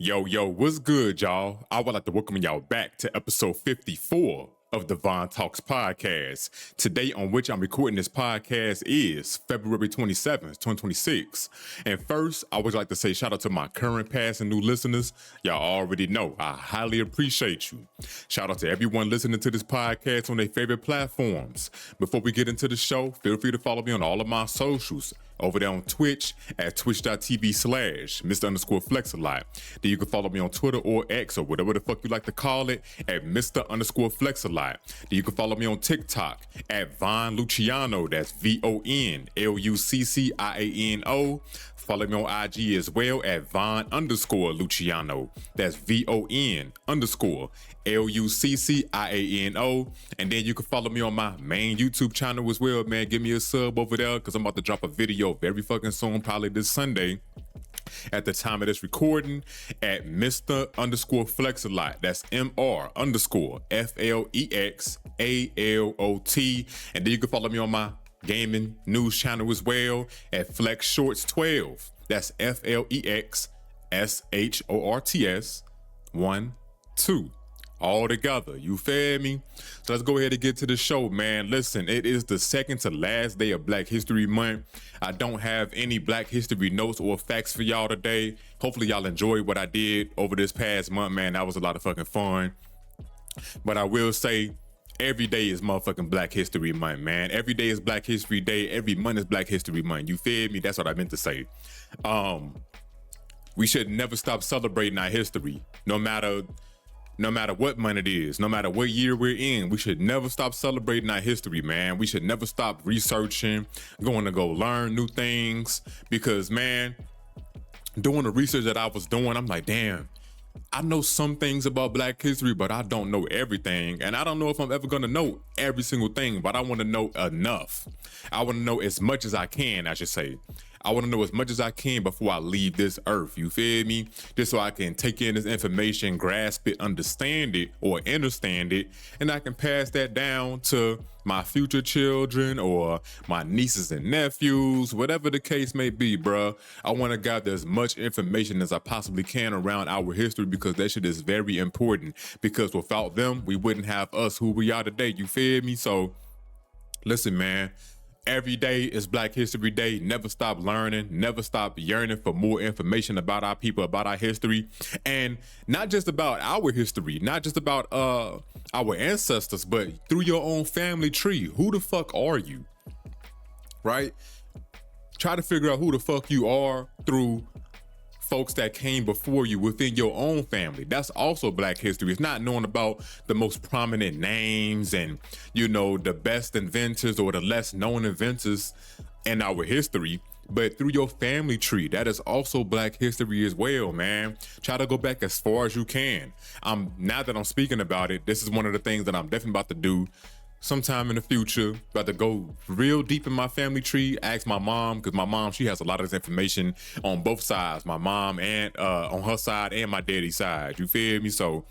Yo, what's good, y'all? I would like to welcome y'all back to episode 54 of the Von Talks podcast. Today, on which I'm recording this podcast, is February 27th, 2026. And first, I would like to say shout out to my current, past, and new listeners. Y'all already know I highly appreciate you. Shout out to everyone listening to this podcast on their favorite platforms. Before we get into the show, feel free to follow me on all of my socials. Over there on Twitch at twitch.tv/Mr_Flex-A-Lot. Then you can follow me on Twitter or X or whatever the fuck you like to call it at Mr_Flex-A-Lot. Then you can follow me on TikTok at Von Luciano. That's VONLUCCIANO. Follow me on IG as well at Von_Luciano. That's VON_LUCCIANO. And then you can follow me on my main YouTube channel as well, man. Give me a sub over there because I'm about to drop a video very fucking soon, probably this Sunday. At the time of this recording, at Mr_Flex-A-Lot. That's MR_FLEXALOT. And then you can follow me on my gaming news channel as well at Flex Shorts 12. That's FLEXSHORTS 1 2. All together, you feel me? So let's go ahead and get to the show, man. Listen, it is the second to last day of Black History Month. I don't have any Black History notes or facts for y'all today. Hopefully y'all enjoyed what I did over this past month, man. That was a lot of fucking fun. But I will say, every day is motherfucking Black History Month, man. Every day is Black History Day. Every month is Black History Month. You feel me? That's what I meant to say. We should never stop celebrating our history, no matter what month it is, no matter what year we're in. We should never stop celebrating our history, man. We should never stop researching, going to go learn new things. Because, man, doing the research that I was doing, I'm like, damn, I know some things about Black history, but I don't know everything. And I don't know if I'm ever gonna know every single thing, but I wanna know enough. I wanna know as much as I can, I should say. I wanna know as much as I can before I leave this earth, you feel me? Just so I can take in this information, grasp it, understand it, and I can pass that down to my future children or my nieces and nephews, whatever the case may be, bruh. I wanna gather as much information as I possibly can around our history because that shit is very important. Because without them, we wouldn't have us who we are today, you feel me? So, listen, man. Every day is Black History Day. Never stop learning, never stop yearning for more information about our people, about our history. And not just about our history, not just about our ancestors, but through your own family tree. Who the fuck are you? Right? Try to figure out who the fuck you are through folks that came before you within your own family. That's also Black history. It's not knowing about the most prominent names and, you know, the best inventors or the less known inventors in our history, but through your family tree. That is also Black history as well, man. Try to go back as far as you can. Now that I'm speaking about it, this is one of the things that I'm definitely about to do sometime in the future. About to go real deep in my family tree, ask my mom, because my mom, she has a lot of this information on both sides, my mom and on her side and my daddy's side, you feel me? So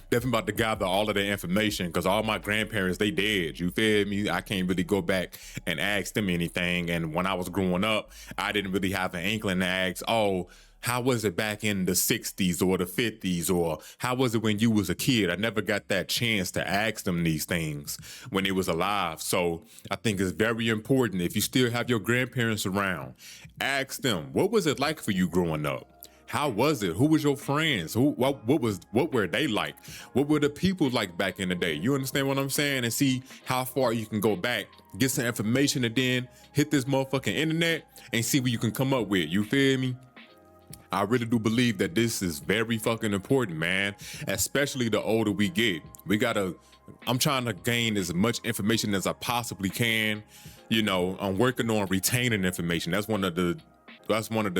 definitely about to gather all of that information because all my grandparents, they dead, you feel me? I can't really go back and ask them anything. And when I was growing up, I didn't really have an inkling to ask, oh, how was it back in the 60s or the 50s? Or how was it when you was a kid? I never got that chance to ask them these things when they was alive. So I think it's very important, if you still have your grandparents around, ask them, what was it like for you growing up? How was it? Who was your friends? What were they like? What were the people like back in the day? You understand what I'm saying? And see how far you can go back, get some information, and then hit this motherfucking internet and see what you can come up with. You feel me? I really do believe that this is very fucking important, man. Especially the older we get. I'm trying to gain as much information as I possibly can. You know, I'm working on retaining information. That's one of the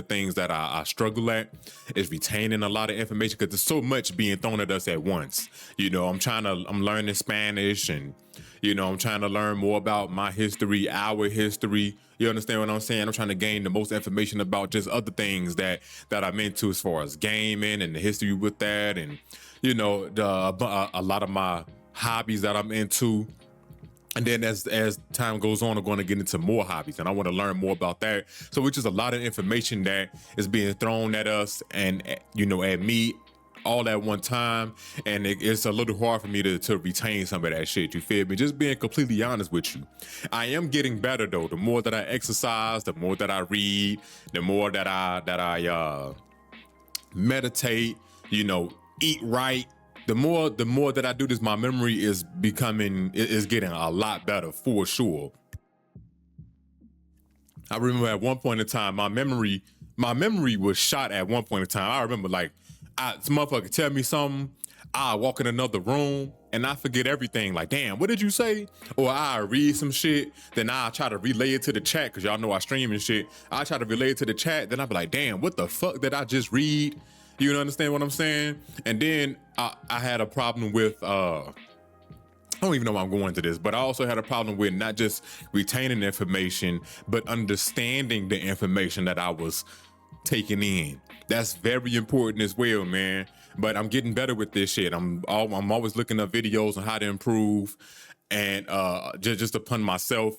things that I struggle at, is retaining a lot of information because there's so much being thrown at us at once. You know, I'm learning Spanish and, you know, I'm trying to learn more about my history, our history. You understand what I'm saying? I'm trying to gain the most information about just other things that I'm into as far as gaming and the history with that. And, you know, a lot of my hobbies that I'm into. And then as time goes on, I'm going to get into more hobbies, and I want to learn more about that. So it's just a lot of information that is being thrown at us, and at me, all at one time, and it's a little hard for me to retain some of that shit. You feel me? Just being completely honest with you, I am getting better though. The more that I exercise, the more that I read, the more that I meditate. Eat right. The more that I do this, my memory is getting a lot better for sure. I remember at one point in time, my memory was shot at one point in time. I remember some motherfucker tell me something, I walk in another room and I forget everything. Like, damn, what did you say? Or I read some shit, then I try to relay it to the chat, because y'all know I stream and shit. I try to relay it to the chat, then I be like, damn, what the fuck did I just read? You understand what I'm saying? And then I had a problem with, I don't even know why I'm going into this, but I also had a problem with not just retaining information, but understanding the information that I was taking in. That's very important as well, man. But I'm getting better with this shit. I'm always looking up videos on how to improve, and just upon myself.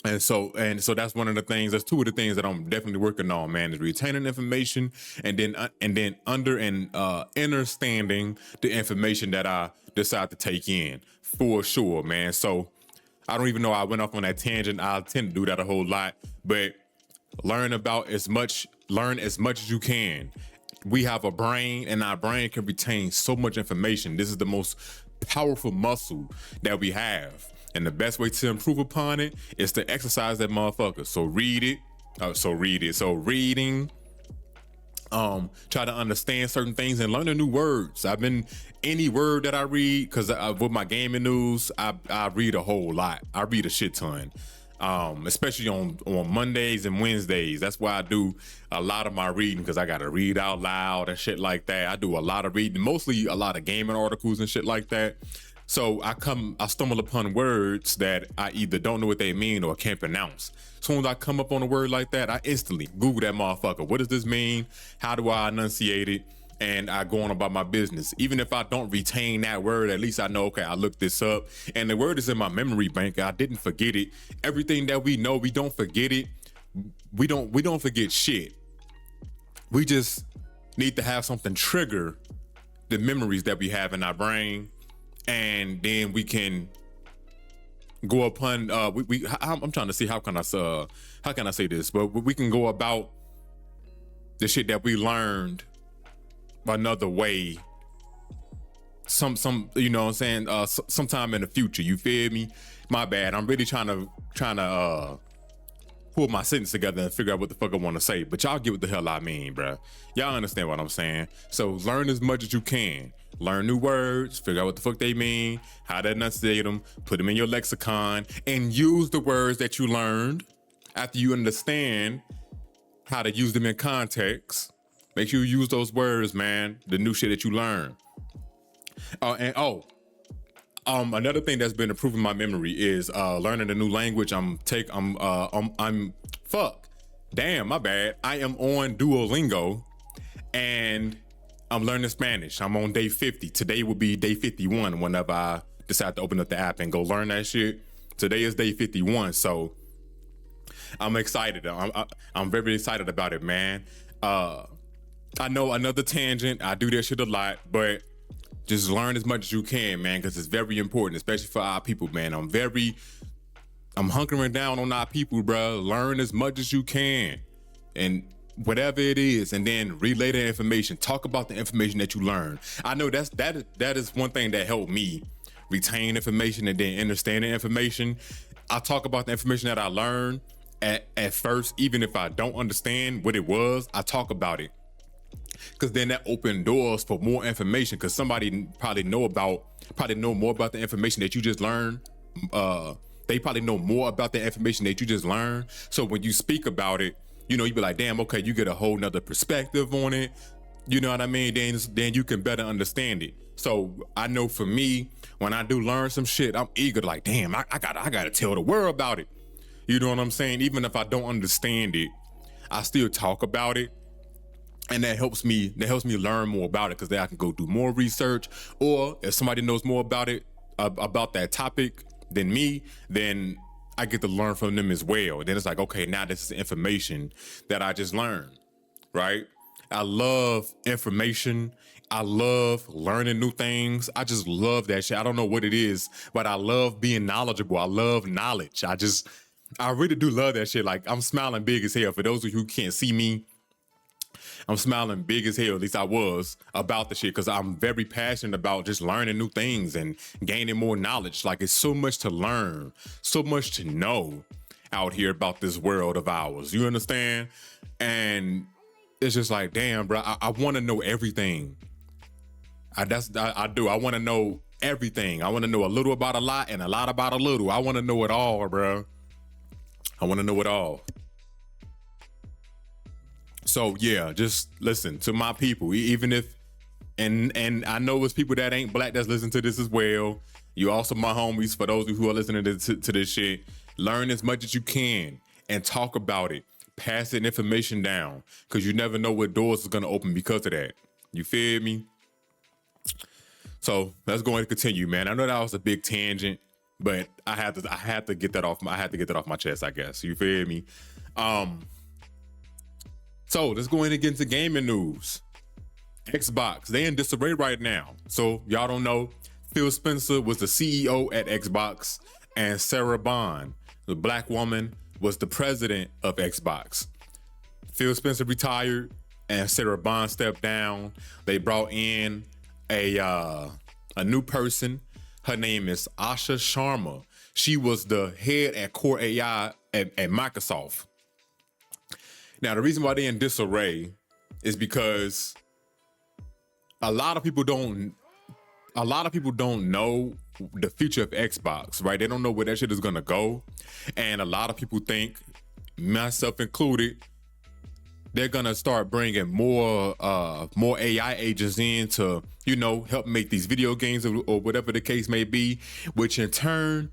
And so that's one of the things. That's two of the things that I'm definitely working on, man. Is retaining information, and then understanding the information that I decide to take in, for sure, man. So I don't even know I went off on that tangent. I tend to do that a whole lot, but learn as much as you can. We have a brain, and our brain can retain so much information. This is the most powerful muscle that we have. And the best way to improve upon it is to exercise that motherfucker. So read it. So reading, try to understand certain things and learn new words. Any word that I read, because with my gaming news, I read a whole lot. I read a shit ton. Especially on Mondays and Wednesdays. That's why I do a lot of my reading, because I got to read out loud and shit like that. I do a lot of reading, mostly a lot of gaming articles and shit like that. So I stumble upon words that I either don't know what they mean or can't pronounce. As soon as I come up on a word like that, I instantly Google that motherfucker. What does this mean? How do I enunciate it? And I go on about my business. Even if I don't retain that word, at least I know, okay, I looked this up, and the word is in my memory bank. I didn't forget it. Everything that we know, we don't forget it. We don't forget shit. We just need to have something trigger the memories that we have in our brain, and then we can go upon. I'm trying to see how can I say this, but we can go about the shit that we learned another way. You know what I'm saying? Sometime in the future. You feel me? My bad. I'm really trying to pull my sentence together and figure out what the fuck I want to say. But y'all get what the hell I mean, bruh. Y'all understand what I'm saying? So learn as much as you can. Learn new words, figure out what the fuck they mean, how to enunciate them, put them in your lexicon, and use the words that you learned after you understand how to use them in context. Make sure you use those words, man, the new shit that you learn. Another thing that's been improving my memory is learning a new language. Damn, my bad. I am on Duolingo, and I'm learning Spanish. I'm on day 50. Today will be day 51 whenever I decide to open up the app and go learn that shit. Today is day 51, so I'm excited. I'm very excited about it, man. I know, another tangent. I do that shit a lot, but just learn as much as you can, man, because it's very important, especially for our people, man. I'm hunkering down on our people, bro. Learn as much as you can, and whatever it is, and then relay the information. Talk about the information that you learn. I know that is one thing that helped me retain information and then understand the information. I talk about the information that I learned at first, even if I don't understand what it was. I talk about it, because then that opened doors for more information, because somebody probably know more about the information that you just learned. They probably know more about the information that you just learned. So when you speak about it, you be like, damn, okay, you get a whole nother perspective on it. You know what I mean? Then you can better understand it. So I know for me, when I do learn some shit, I'm eager to like, damn, I gotta tell the world about it. You know what I'm saying? Even if I don't understand it, I still talk about it. And that helps me learn more about it, because then I can go do more research. Or if somebody knows more about it, about that topic, than me, then I get to learn from them as well. And then it's like, okay, now this is information that I just learned, right? I love information. I love learning new things. I just love that shit. I don't know what it is, but I love being knowledgeable. I love knowledge. I really do love that shit. Like, I'm smiling big as hell. For those of you who can't see me, I'm smiling big as hell, at least I was, about the shit, because I'm very passionate about just learning new things and gaining more knowledge. Like, it's so much to learn, so much to know out here about this world of ours. You understand? And it's just like, damn, bro, I want to know everything. I do. I want to know everything. I want to know a little about a lot and a lot about a little. I want to know it all, bro. I want to know it all. So yeah, just listen to my people, even if, and I know it's people that ain't black that's listening to this as well. You also my homies. For those of you who are listening to this shit, learn as much as you can and talk about it. Pass that information down, because you never know what doors is gonna open because of that. You feel me? So let's go and continue, man. I know that was a big tangent, but I had to get that off my chest, I guess. You feel me? So let's go in and get into gaming news. Xbox, they in disarray right now. So y'all don't know, Phil Spencer was the CEO at Xbox, and Sarah Bond, the black woman, was the president of Xbox. Phil Spencer retired and Sarah Bond stepped down. They brought in a new person. Her name is Asha Sharma. She was the head at Core AI at Microsoft. Now, the reason why they're in disarray is because a lot of people don't know the future of Xbox, right? They don't know where that shit is gonna go. And a lot of people think, myself included, they're gonna start bringing more AI agents in to, help make these video games or whatever the case may be, which in turn,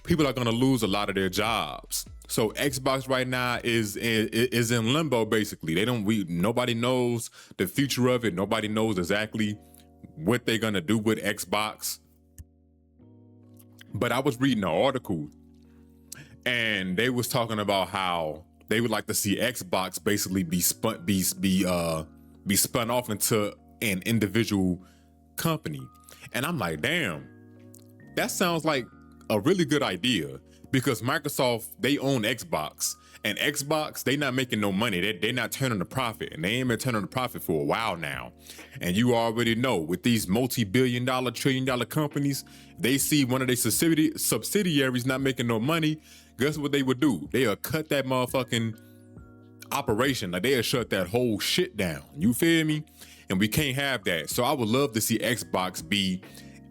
people are gonna lose a lot of their jobs. So Xbox right now is in limbo, basically. Nobody knows the future of it. Nobody knows exactly what they're gonna do with Xbox. But I was reading an article, and they was talking about how they would like to see Xbox basically be spun off into an individual company. And I'm like, damn, that sounds like a really good idea, because Microsoft, they own Xbox, and Xbox, they not making no money. They're not turning a profit, and they ain't been turning a profit for a while now. And you already know, with these multi-billion-dollar, trillion-dollar companies, they see one of their subsidiaries not making no money. Guess what they would do? They'll cut that motherfucking operation. Like, they'll shut that whole shit down. You feel me? And we can't have that. So I would love to see Xbox be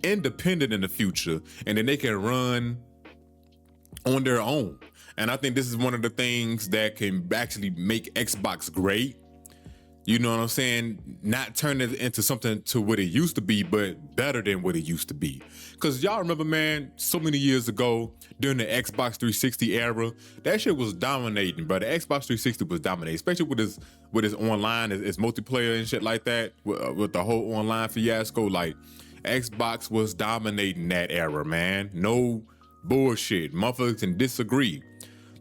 independent in the future, and then they can run on their own. And I think this is one of the things that can actually make Xbox great. You know what I'm saying? Not turn it into something to what it used to be, but better than what it used to be. Because y'all remember, man, so many years ago, during the Xbox 360 era, that shit was dominating, bro. The Xbox 360 was dominating, especially with his online, his multiplayer and shit like that, with the whole online fiasco. Like, Xbox was dominating that era, man. No bullshit. Motherfuckers can disagree.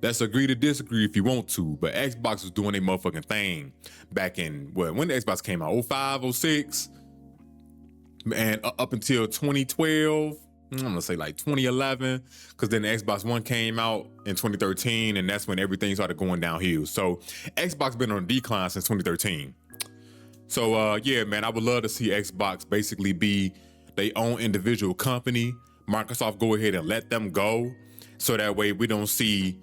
Let's agree to disagree if you want to, but Xbox was doing a motherfucking thing back in, when the Xbox came out, 05, 06, and up until 2012, I'm gonna say like 2011, because then the Xbox One came out in 2013, and that's when everything started going downhill. So Xbox been on a decline since 2013. So yeah, man, I would love to see Xbox basically be their own individual company. Microsoft go ahead and let them go, so that way we don't see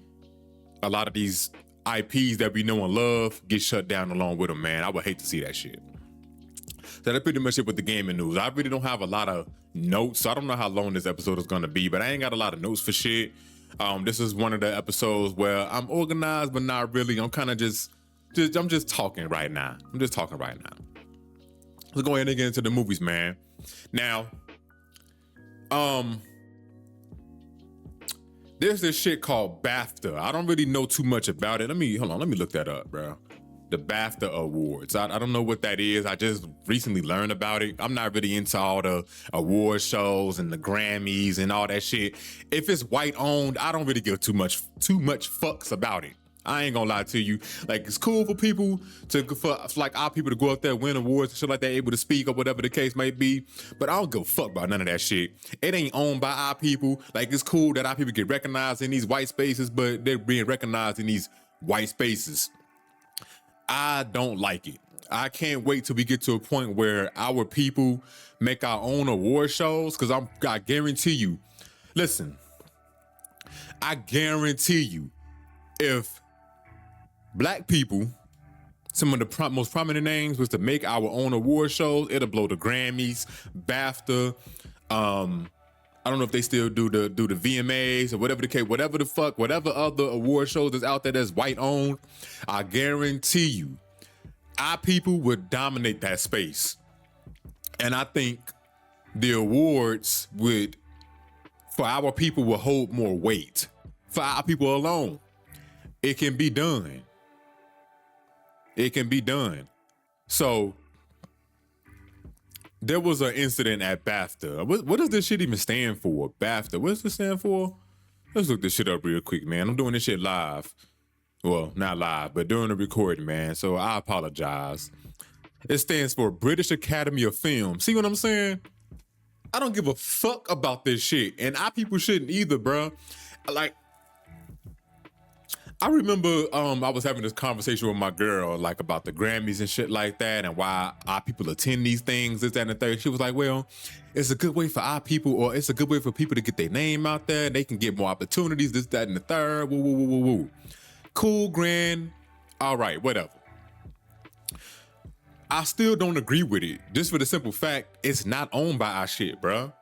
a lot of these IPs that we know and love get shut down along with them, man. I would hate to see that shit. So that's pretty much it with the gaming news. I really don't have a lot of notes, so I don't know how long this episode is gonna be, but I ain't got a lot of notes for shit. This is one of the episodes where I'm organized, but not really. I'm kind of I'm just talking right now. Let's go ahead and get into the movies, man. Now, there's this shit called BAFTA. I don't really know too much about it. Let me look that up, bro. the BAFTA awards. I don't know what that is. I just recently learned about it. I'm not really into all the award shows and the Grammys and all that shit. If it's white owned, I don't really give too much fucks about it. I ain't gonna lie to you. Like, it's cool for people for like our people to go up there, win awards and shit like that, able to speak or whatever the case may be. But I don't give a fuck about none of that shit. It ain't owned by our people. Like, it's cool that our people get recognized in these white spaces, but they're being recognized in these white spaces. I don't like it. I can't wait till we get to a point where our people make our own award shows, because I guarantee you, listen, I guarantee you, if black people, some of the most prominent names, was to make our own award shows, it'll blow the Grammys, BAFTA. I don't know if they still do the VMAs or whatever the case, whatever other award shows that's out there that's white owned. I guarantee you, our people would dominate that space. And I think the awards for our people will hold more weight. For our people alone, it can be done. It can be done. So there was an incident at BAFTA. What does this shit even stand for? BAFTA. What does this stand for? Let's look this shit up real quick, man. I'm doing this shit live. Well, not live, but during the recording, man. So I apologize. It stands for British Academy of Film. See what I'm saying? I don't give a fuck about this shit. And our people shouldn't either, bro. Like, I remember I was having this conversation with my girl, like, about the Grammys and shit like that, and why our people attend these things, this, that, and the third. She was like, well, it's a good way for our people, or it's a good way for people to get their name out there. They can get more opportunities, this, that, and the third. Woo, woo, woo, woo, woo. Cool, grand. All right, whatever. I still don't agree with it, just for the simple fact it's not owned by our shit, bro.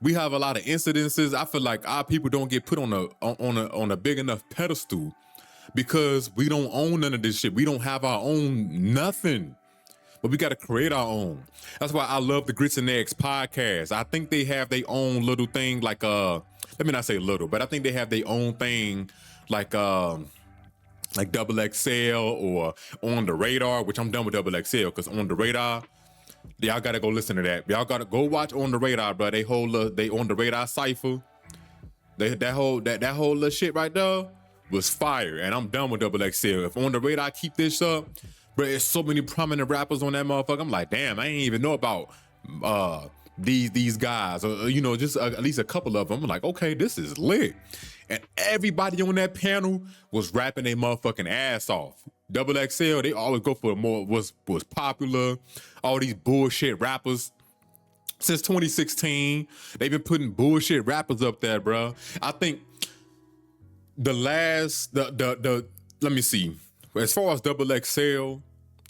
We have a lot of incidences. I feel like our people don't get put on a big enough pedestal, because we don't own none of this shit. We don't have our own nothing, but we got to create our own. That's why I love the Grits and Eggs podcast. I think they have their own little thing, like let me not say little, but I think they have their own thing, like Double XL or On the Radar, which I'm done with Double XL, because On the Radar, y'all gotta go listen to that. Y'all gotta go watch On the Radar, bro. They On the Radar cipher. That whole little shit right there was fire, and I'm done with Double XL. If On the Radar keep this up, bro, there's so many prominent rappers on that motherfucker. I'm like, damn, I ain't even know about these guys, or just at least a couple of them. I'm like, okay, this is lit. And everybody on that panel was rapping their motherfucking ass off. Double XL, they always go for more was popular. All these bullshit rappers. Since 2016, they've been putting bullshit rappers up there, bro. I think let me see. As far as Double XL,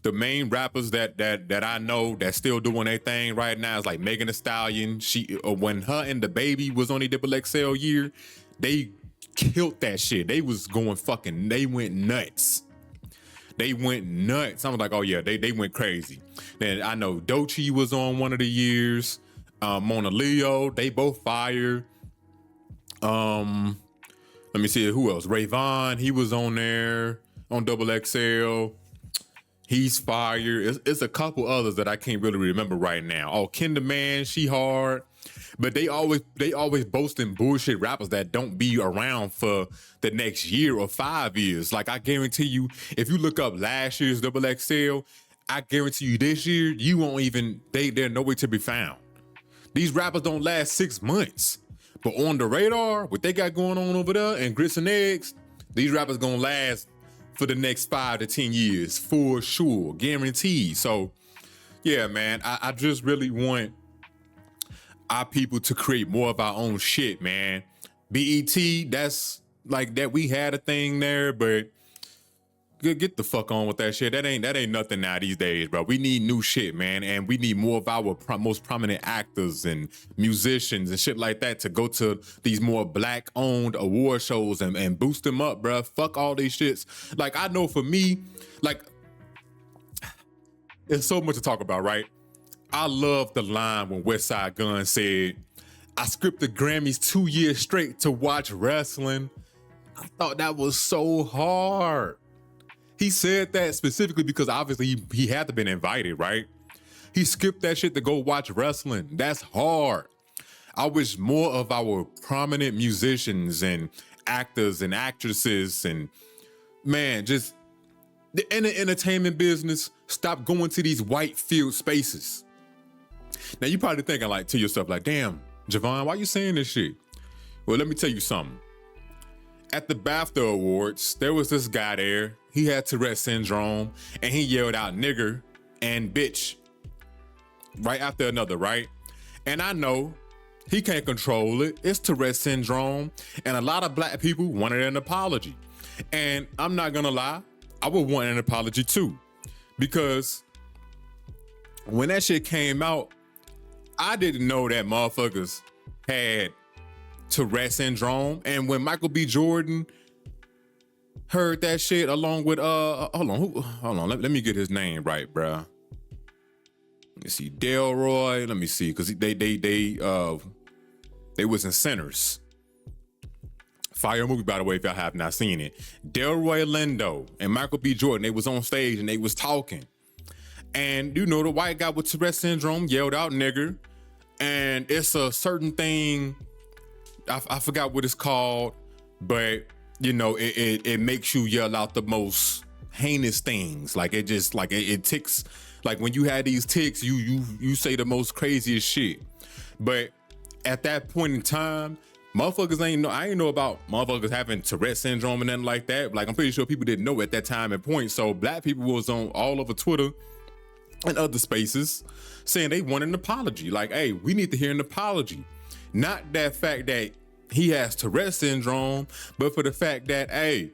the main rappers that I know that's still doing their thing right now is like Megan Thee Stallion. She when her and the baby was on a Double XL year, they killed that shit. They was going fucking. They went nuts. They went nuts. I was like, oh yeah, they went crazy. Then I know Doechii was on one of the years. Mona Leo, they both fire. Let me see who else. Rayvon, he was on there on Double XL. He's fire. It's a couple others that I can't really remember right now. Oh, Kinder Man, she hard. But they always boasting bullshit rappers that don't be around for the next year or 5 years. Like, I guarantee you, if you look up last year's Double XL, I guarantee you this year, you won't even, they're nowhere to be found. These rappers don't last 6 months. But On the Radar, what they got going on over there, and Grits and Eggs, these rappers gonna last for the next 5 to 10 years, for sure, guaranteed. So, yeah, man, I just really want our people to create more of our own shit, man. BET, that's like that. We had a thing there, but get the fuck on with that shit. That ain't nothing now these days, bro. We need new shit, man, and we need more of our most prominent actors and musicians and shit like that to go to these more black-owned award shows and boost them up, bro. Fuck all these shits. Like, I know for me, like, there's so much to talk about, right? I love the line when Westside Gunn said, I skipped the Grammys 2 years straight to watch wrestling. I thought that was so hard. He said that specifically because obviously he had to been invited, right? He skipped that shit to go watch wrestling. That's hard. I wish more of our prominent musicians and actors and actresses and, man, just in the entertainment business, stop going to these white field spaces. Now, you probably thinking like to yourself, like, damn, Javon, why you saying this shit? Well, let me tell you something. At the BAFTA Awards, there was this guy there. He had Tourette syndrome, and he yelled out nigger and bitch right after another, right? And I know he can't control it. It's Tourette syndrome, and a lot of black people wanted an apology. And I'm not gonna lie, I would want an apology too, because when that shit came out, I didn't know that motherfuckers had Tourette syndrome. And when Michael B. Jordan heard that shit along with hold on, let me get his name right, bruh. Let me see, Delroy. Let me see, because they was in Sinners. Fire movie, by the way, if y'all have not seen it. Delroy Lindo and Michael B. Jordan, they was on stage and they was talking. And you know, the white guy with Tourette syndrome yelled out nigger. And it's a certain thing, I forgot what it's called, but you know, it makes you yell out the most heinous things. Like it just, like it ticks. Like when you had these ticks, you say the most craziest shit. But at that point in time, motherfuckers I ain't know about motherfuckers having Tourette syndrome and nothing like that. Like I'm pretty sure people didn't know at that time and point. So black people was on all over Twitter and other spaces saying they want an apology. Like, hey, we need to hear an apology. Not that fact that he has Tourette syndrome, but for the fact that, hey,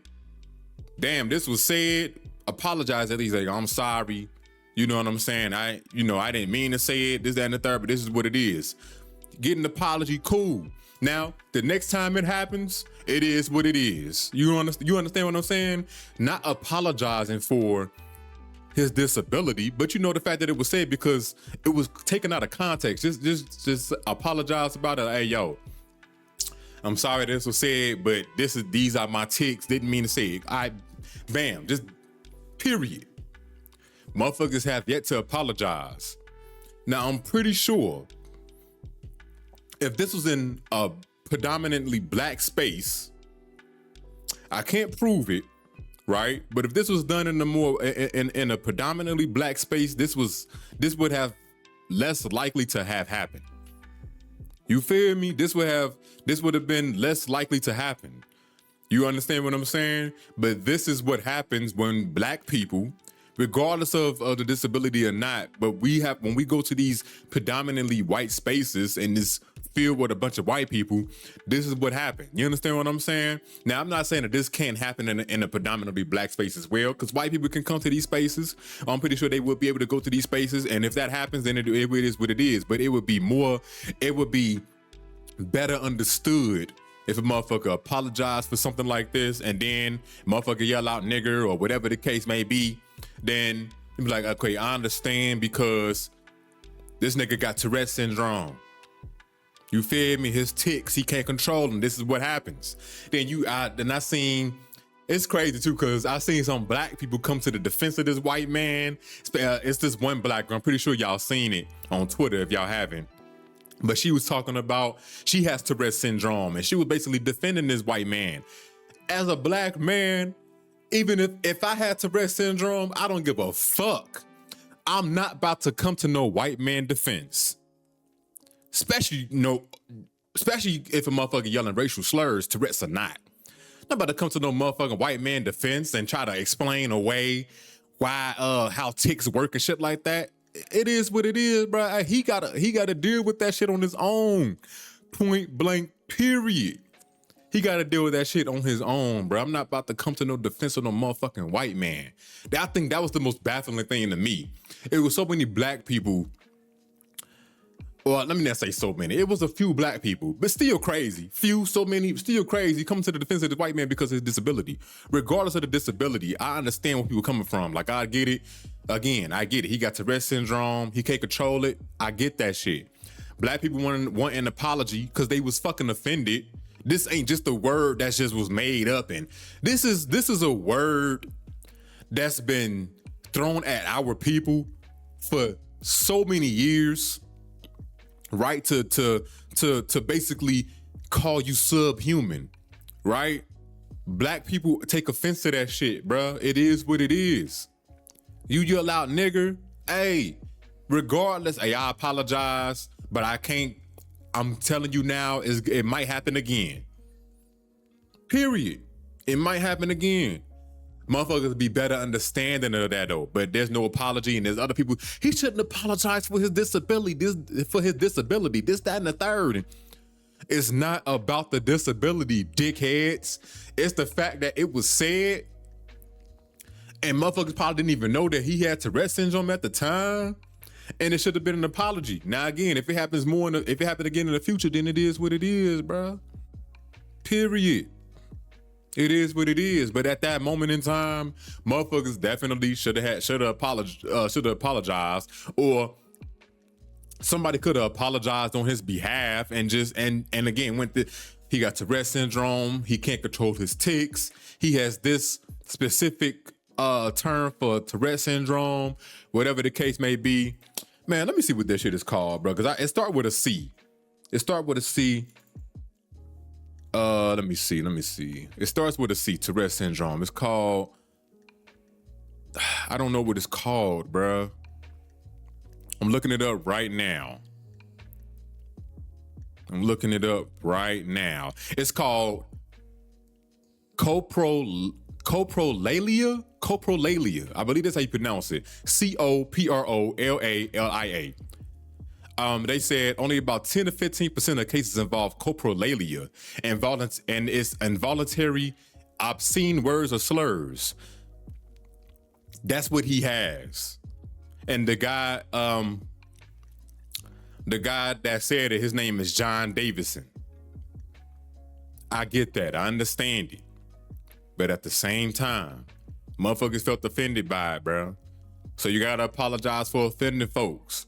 damn, this was said, apologize at least. Like, I'm sorry. You know what I'm saying? I didn't mean to say it, this, that, and the third, but this is what it is. Get an apology, cool. Now, the next time it happens, it is what it is. You understand what I'm saying? Not apologizing for his disability, but you know the fact that it was said because it was taken out of context. Just apologize about it. Hey, yo, I'm sorry this was said, but these are my ticks. Didn't mean to say it. Bam, just period. Motherfuckers have yet to apologize. Now, I'm pretty sure if this was in a predominantly black space, I can't prove it, right? But if this was done in a predominantly black space, this would have less likely to have happened. You feel me? This would have been less likely to happen. You understand what I'm saying? But this is what happens when black people, regardless of the disability or not, but when we go to these predominantly white spaces and this filled with a bunch of white people, this is what happened. You understand what I'm saying? Now, I'm not saying that this can't happen in a predominantly black space as well, because white people can come to these spaces. I'm pretty sure they will be able to go to these spaces, and if that happens, then it is what it is. But it would be better understood if a motherfucker apologized for something like this, and then motherfucker yell out nigger or whatever the case may be, then you be like, okay, I understand because this nigga got Tourette syndrome. You feel me? His ticks, he can't control them. This is what happens. Then I seen, it's crazy too, because I seen some black people come to the defense of this white man. It's this one black girl, I'm pretty sure y'all seen it on Twitter if y'all haven't. But she was talking about, she has Tourette syndrome, and she was basically defending this white man. As a black man, even if I had Tourette syndrome, I don't give a fuck. I'm not about to come to no white man defense. Especially if a motherfucker yelling racial slurs, Tourette's or not. Not about to come to no motherfucking white man defense and try to explain away why how ticks work and shit like that. It is what it is, bro. He gotta deal with that shit on his own. Point blank, period. He gotta deal with that shit on his own, bro. I'm not about to come to no defense of no motherfucking white man. I think that was the most baffling thing to me. It was so many black people. Well, let me not say so many. It was a few black people, but still crazy. Still crazy coming to the defense of the white man because of his disability. Regardless of the disability, I understand where people coming from. Like, I get it. Again, I get it. He got Tourette syndrome. He can't control it. I get that shit. Black people want an apology because they was fucking offended. This ain't just a word that just was made up. And this is a word that's been thrown at our people for so many years, right? To basically call you subhuman, right? Black people take offense to that shit, bruh. It is what it is. You yell out nigger, hey, regardless, hey, I apologize, but I can't, I'm telling you now, it might happen again. Period. It might happen again. Motherfuckers be better understanding of that though, but there's no apology, and there's other people, he shouldn't apologize for his disability, this, that, and the third. It's not about the disability, dickheads. It's the fact that it was said, and motherfuckers probably didn't even know that he had Tourette syndrome at the time, and it should have been an apology. Now again, if it happens more, if it happens again in the future, then it is what it is, bro. Period. It is what it is. But at that moment in time, motherfuckers definitely should have apologized, or somebody could have apologized on his behalf, and again he got Tourette syndrome. He can't control his tics. He has this specific term for Tourette syndrome, whatever the case may be. Man, let me see what this shit is called, bro. Because it starts with a C. It starts with a C. Let me see. It starts with a C, Tourette syndrome. It's called, I don't know what it's called, bro. I'm looking it up right now. It's called coprolalia. I believe that's how you pronounce it. Coprolalia. They said only about 10 to 15% of cases involve coprolalia, and it's involuntary, obscene words or slurs. That's what he has. And the guy that said it, his name is John Davison. I get that. I understand it. But at the same time, motherfuckers felt offended by it, bro. So you gotta apologize for offending folks.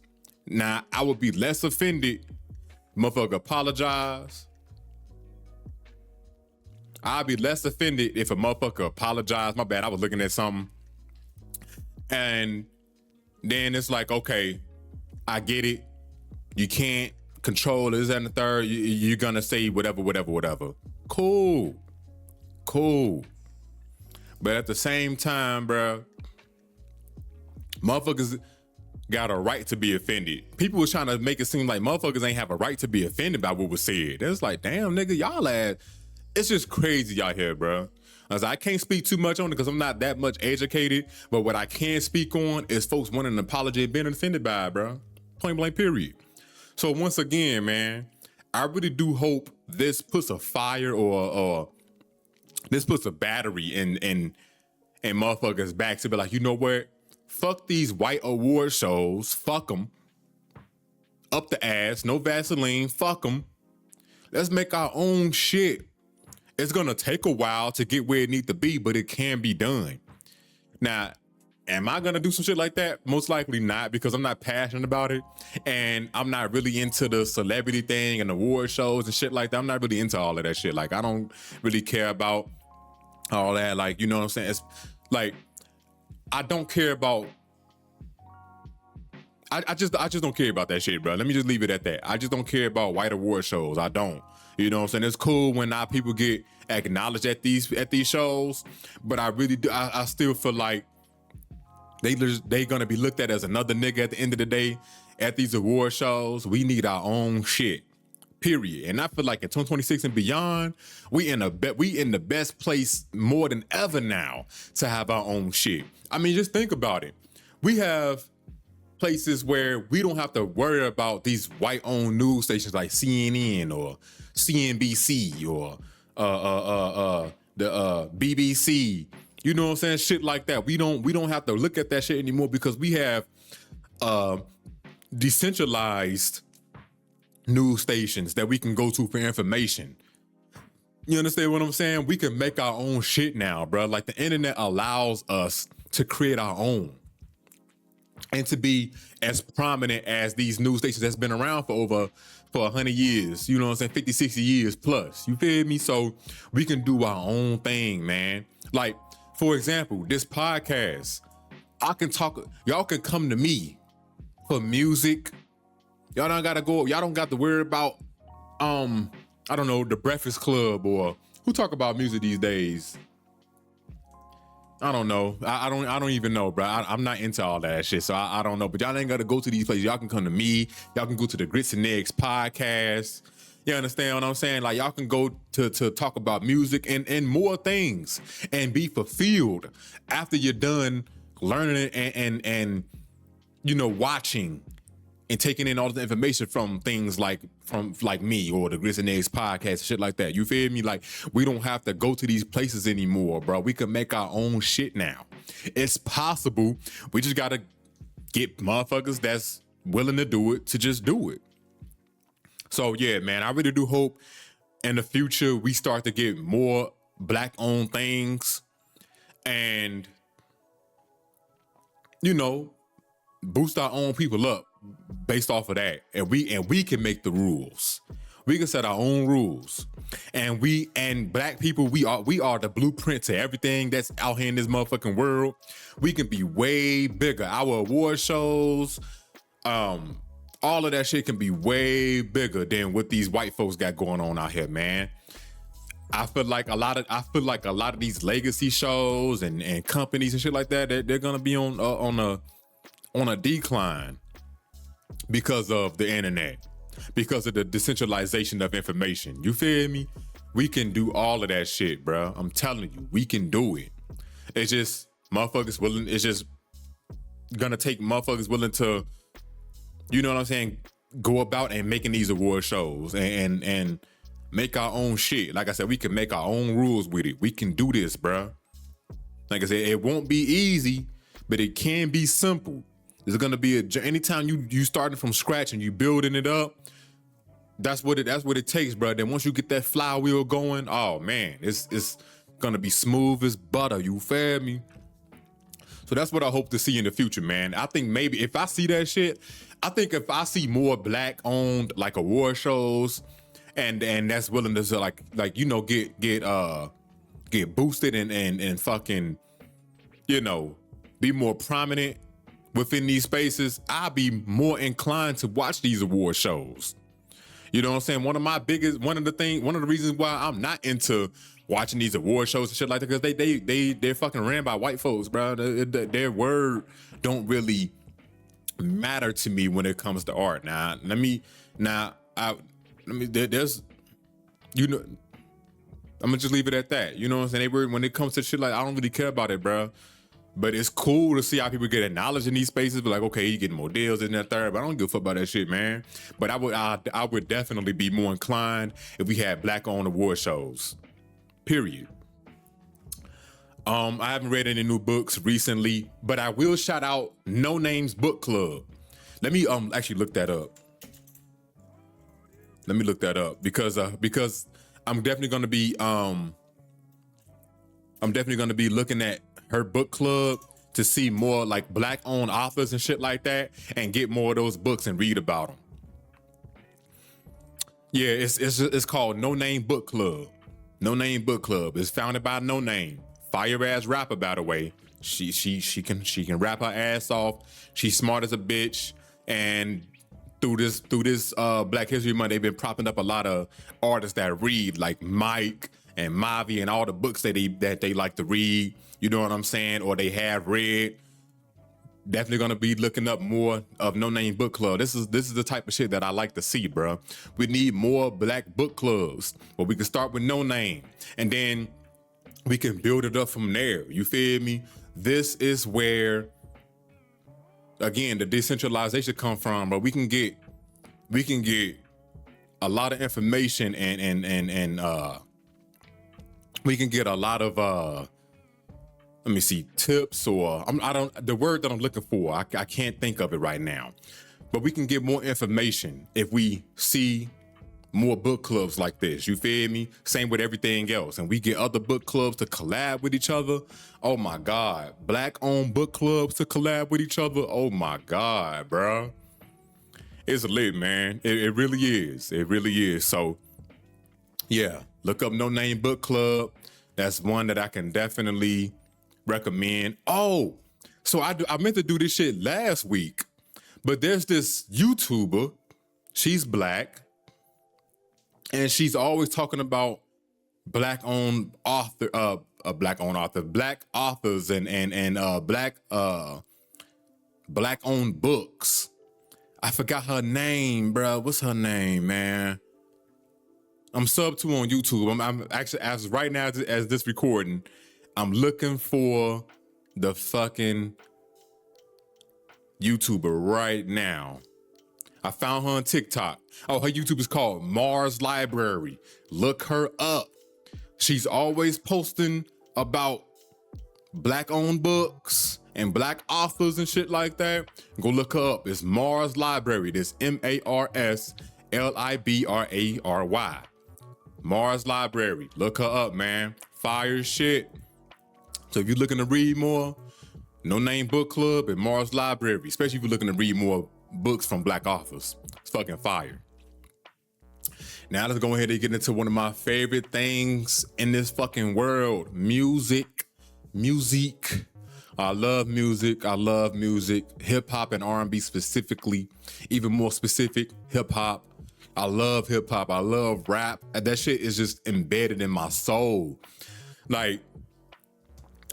Now, I would be less offended, motherfucker apologize. I'd be less offended if a motherfucker apologized. My bad, I was looking at something. And then it's like, okay, I get it. You can't control this and the third. You're gonna say whatever. Cool. But at the same time, bro, motherfuckers got a right to be offended. People was trying to make it seem like motherfuckers ain't have a right to be offended by what was said. It's like, damn, nigga, y'all it's just crazy out here, bro. I can't speak too much on it because I'm not that much educated, but what I can speak on is folks wanting an apology and being offended by it, bro. Point blank, period. So once again, man, I really do hope this puts a fire or this puts a battery in motherfuckers' backs to be like, you know what? Fuck these white award shows. Fuck them. Up the ass. No Vaseline. Fuck them. Let's make our own shit. It's gonna take a while to get where it needs to be, but it can be done. Now, am I gonna do some shit like that? Most likely not, because I'm not passionate about it, and I'm not really into the celebrity thing and award shows and shit like that. I'm not really into all of that shit. Like, I don't really care about all that. Like, you know what I'm saying? It's like, I don't care about. I just don't care about that shit, bro. Let me just leave it at that. I just don't care about white award shows. I don't. You know what I'm saying? It's cool when our people get acknowledged at these shows, but I really do. I still feel like they gonna be looked at as another nigga at the end of the day at these award shows. We need our own shit, period. And I feel like in 2026 and beyond, we in the best place more than ever now to have our own shit. I mean, just think about it. We have places where we don't have to worry about these white-owned news stations like CNN or CNBC or the BBC. You know what I'm saying? Shit like that. We don't have to look at that shit anymore because we have decentralized news stations that we can go to for information. You understand what I'm saying? We can make our own shit now, bro. Like, the internet allows us to create our own and to be as prominent as these news stations that's been around for 100 years, you know what I'm saying? 50, 60 years plus, you feel me? So we can do our own thing, man. Like, For example, this podcast, I can talk, y'all can come to me for music. Y'all don't gotta go, y'all don't got to worry about, I don't know, the Breakfast Club or who talk about music these days. I don't know. I don't even know, bro. I'm not into all that shit, so I don't know. But y'all ain't gotta go to these places. Y'all can come to me. Y'all can go to the Grits and Eggs podcast. You understand what I'm saying? Like y'all can go to talk about music and more things and be fulfilled after you're done learning it and you know, watching and taking in all the information from things like me or the Grits and Eggs podcast, shit like that. You feel me? Like we don't have to go to these places anymore, bro. We can make our own shit now. It's possible. We just gotta get motherfuckers that's willing to do it to just do it. So yeah, man, I really do hope in the future we start to get more Black-owned things and, you know, boost our own people up based off of that, and we can make the rules. We can set our own rules, and Black people, we are the blueprint to everything that's out here in this motherfucking world. We can be way bigger. Our award shows, all of that shit can be way bigger than what these white folks got going on out here, man. I feel like a lot of these legacy shows and companies and shit like that, they're gonna be on a decline because of the internet, because of the decentralization of information. You feel me? We can do all of that shit, bro. I'm telling you, we can do it. It's just motherfuckers willing. It's just gonna take motherfuckers willing to, you know what I'm saying, go about and making these award shows and make our own shit. Like I said, we can make our own rules with it. We can do this, bro. Like I said, it won't be easy, but it can be simple. There's gonna be anytime you starting from scratch and you building it up. That's what it takes, bro. Then once you get that flywheel going, oh man, it's gonna be smooth as butter. You feel me? So that's what I hope to see in the future, man. I think maybe if I see that shit, I think if I see more Black-owned like award shows, and that's willing to like you know get boosted and fucking, you know, be more prominent within these spaces, I'll be more inclined to watch these award shows. You know what I'm saying? One of the reasons why I'm not into watching these award shows and shit like that, because they're fucking ran by white folks, bro. Their word don't really matter to me when it comes to art. There's, you know, I'm gonna just leave it at that. You know what I'm saying? When it comes to shit like, I don't really care about it, bro. But it's cool to see how people get acknowledged in these spaces. But like, okay, you getting more deals in that third, but I don't give a fuck about that shit, man. But I would definitely be more inclined if we had Black-owned award shows. Period. I haven't read any new books recently, but I will shout out No Names Book Club. Let me actually look that up. Let me look that up because I'm definitely gonna be looking at her book club to see more like Black-owned authors and shit like that, and get more of those books and read about them. Yeah, it's called No Name Book Club. No Name Book Club. It's founded by No Name, fire ass rapper, by the way. She can rap her ass off. She's smart as a bitch, and through this Black History Month, they've been propping up a lot of artists that read, like Mike and Mavi and all the books that they like to read. You know what I'm saying? Or they have read. Definitely gonna be looking up more of No Name Book Club. This is the type of shit that I like to see, bro. We need more Black book clubs, but we can start with No Name, and then we can build it up from there. You feel me? This is where, again, the decentralization come from, but we can get a lot of information and we can get a lot of let me see, tips, or the word that I'm looking for, I can't think of it right now. But we can get more information if we see more book clubs like this. You feel me? Same with everything else. And we get other book clubs to collab with each other. Oh my God. Black-owned book clubs to collab with each other. Oh my God, bro. It's lit, man. It really is. It really is. So yeah, look up No Name Book Club. That's one that I can definitely recommend. Oh, so I meant to do this shit last week, but there's this YouTuber. She's black, and she's always talking about black authors and black owned books. I forgot her name, bro. What's her name, man? I'm sub to on YouTube. I'm actually, as right now as this recording, I'm looking for the fucking YouTuber right now. I found her on TikTok. Oh, her YouTube is called Mars Library. Look her up. She's always posting about black-owned books and black authors and shit like that. Go look her up. It's Mars Library. This MarsLibrary. Mars Library. Look her up, man. Fire shit. So if you're looking to read more, No Name Book Club and Mars Library, especially if you're looking to read more books from black authors. It's fucking fire. Now let's go ahead and get into one of my favorite things in this fucking world. Music. I love music. Hip hop and R&B specifically. Even more specific, hip hop. I love hip hop. I love rap. That shit is just embedded in my soul. Like,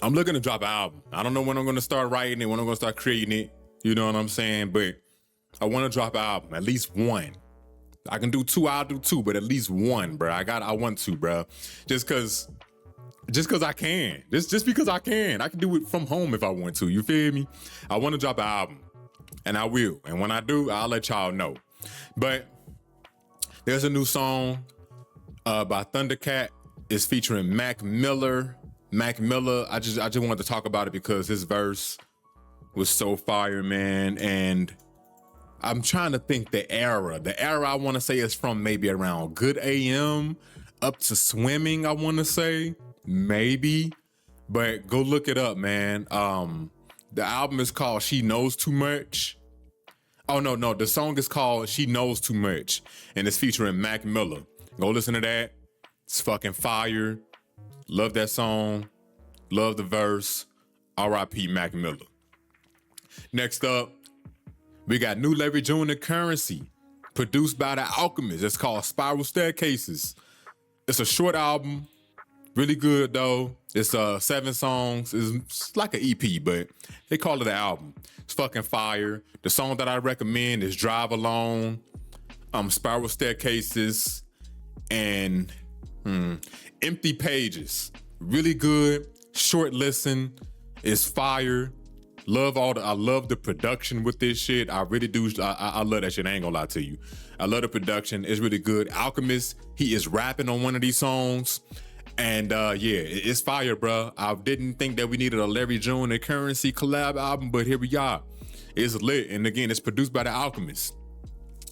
I'm looking to drop an album. I don't know when I'm going to start writing it, when I'm going to start creating it. You know what I'm saying? But I want to drop an album, at least one. I can do two, I'll do two, but at least one, bro. I want to, bro. Just cause I can. Just because I can. I can do it from home if I want to. You feel me? I want to drop an album, and I will. And when I do, I'll let y'all know. But there's a new song by Thundercat. It's featuring Mac Miller. I just wanted to talk about it because his verse was so fire, man. And I'm trying to think the era I want to say is from maybe around Good AM up to Swimming, I want to say, maybe, but go look it up, man. The album is called She Knows Too Much. Oh, no, the song is called She Knows Too Much, and it's featuring Mac Miller. Go listen to that. It's fucking fire. Love that song. Love the verse. R.I.P. Mac Miller. Next up, we got new Larry June and Currency, produced by The Alchemist. It's called Spiral Staircases. It's a short album, really good though. It's 7 songs. It's like an EP, but they call it an album. It's fucking fire. The song that I recommend is Drive Alone, Spiral Staircases, and Empty Pages. Really good, short listen. It's fire. I love the production with this shit. I really do. I love that shit. I ain't gonna lie to you. I love the production. It's really good. Alchemist, he is rapping on one of these songs. And it's fire, bro. I didn't think that we needed a Larry June and Currency collab album, but here we are. It's lit. And again, it's produced by The Alchemist.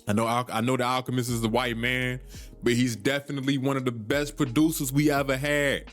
I know The Alchemist is the white man, but he's definitely one of the best producers we ever had.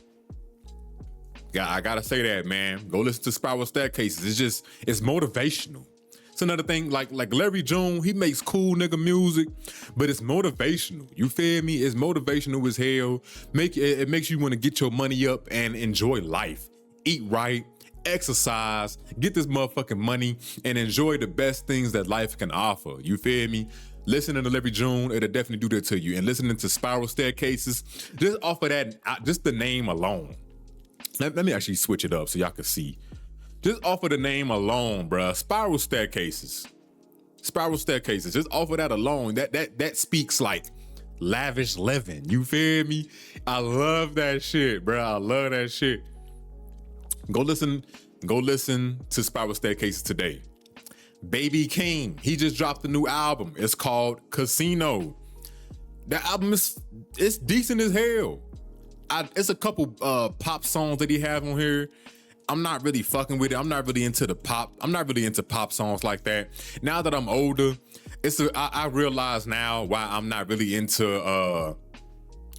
Yeah, I gotta say that, man. Go listen to Spiral Staircases. It's motivational. It's another thing, like Larry June, he makes cool nigga music, but it's motivational. You feel me? It's motivational as hell. It makes you want to get your money up and enjoy life. Eat right, exercise, get this motherfucking money, and enjoy the best things that life can offer. You feel me? Listening to Larry June, it'll definitely do that to you. And listening to Spiral Staircases, just off of that, just the name alone. Let me actually switch it up so y'all can see. Just off of the name alone, bruh. Spiral Staircases. Just off of that alone, that speaks like lavish living. You feel me? I love that shit, bruh. I love that shit. Go listen to Spiral Staircases today. Baby King, he just dropped a new album. It's called Casino. That album it's decent as hell. It's a couple pop songs that he have on here. I'm not really fucking with it. I'm not really into pop songs like that. Now that I'm older, I realize now why I'm not really into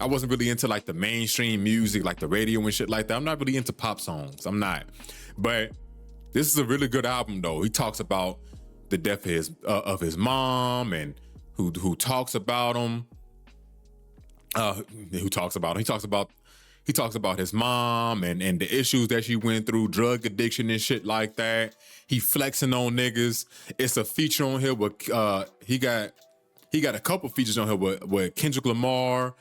I wasn't really into like the mainstream music, like the radio and shit like that. I'm not really into pop songs. I'm not. But this is a really good album though. He talks about the death of his mom and who talks about him. He talks about He talks about his mom and the issues that she went through, drug addiction and shit like that. He flexing on niggas. It's a feature on here with he got a couple features on here with Kendrick Lamar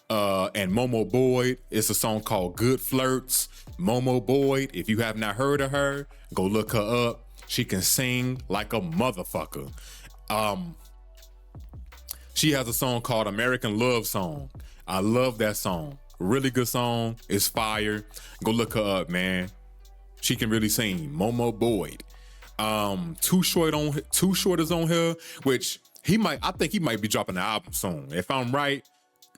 and Momo Boyd. It's a song called Good Flirts. Momo Boyd, if you have not heard of her, go look her up. She can sing like a motherfucker. She has a song called American Love Song. I love that song. Really good song. It's fire. Go look her up, man. She can really sing. Momo Boyd. Too Short is on here, which I think he might be dropping an album soon. If I'm right,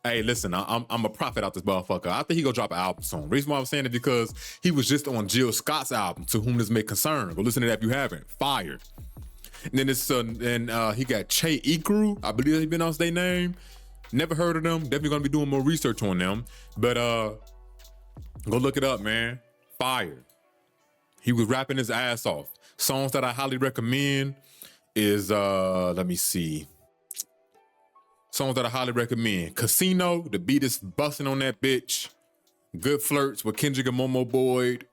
hey, listen, I'm a prophet out this motherfucker. I think he gonna drop an album soon. Reason why I'm saying it because he was just on Jill Scott's album, To Whom This May Concern. Go listen to that if you haven't. Fire. And then it's he got Che Ikru. I believe he been on their name. Never heard of them. Definitely gonna be doing more research on them. But go look it up, man. Fire. He was rapping his ass off. Songs that I highly recommend is let me see. Songs that I highly recommend. Casino, the beat is busting on that bitch. Good Flirts with Kendrick and Momo Boyd.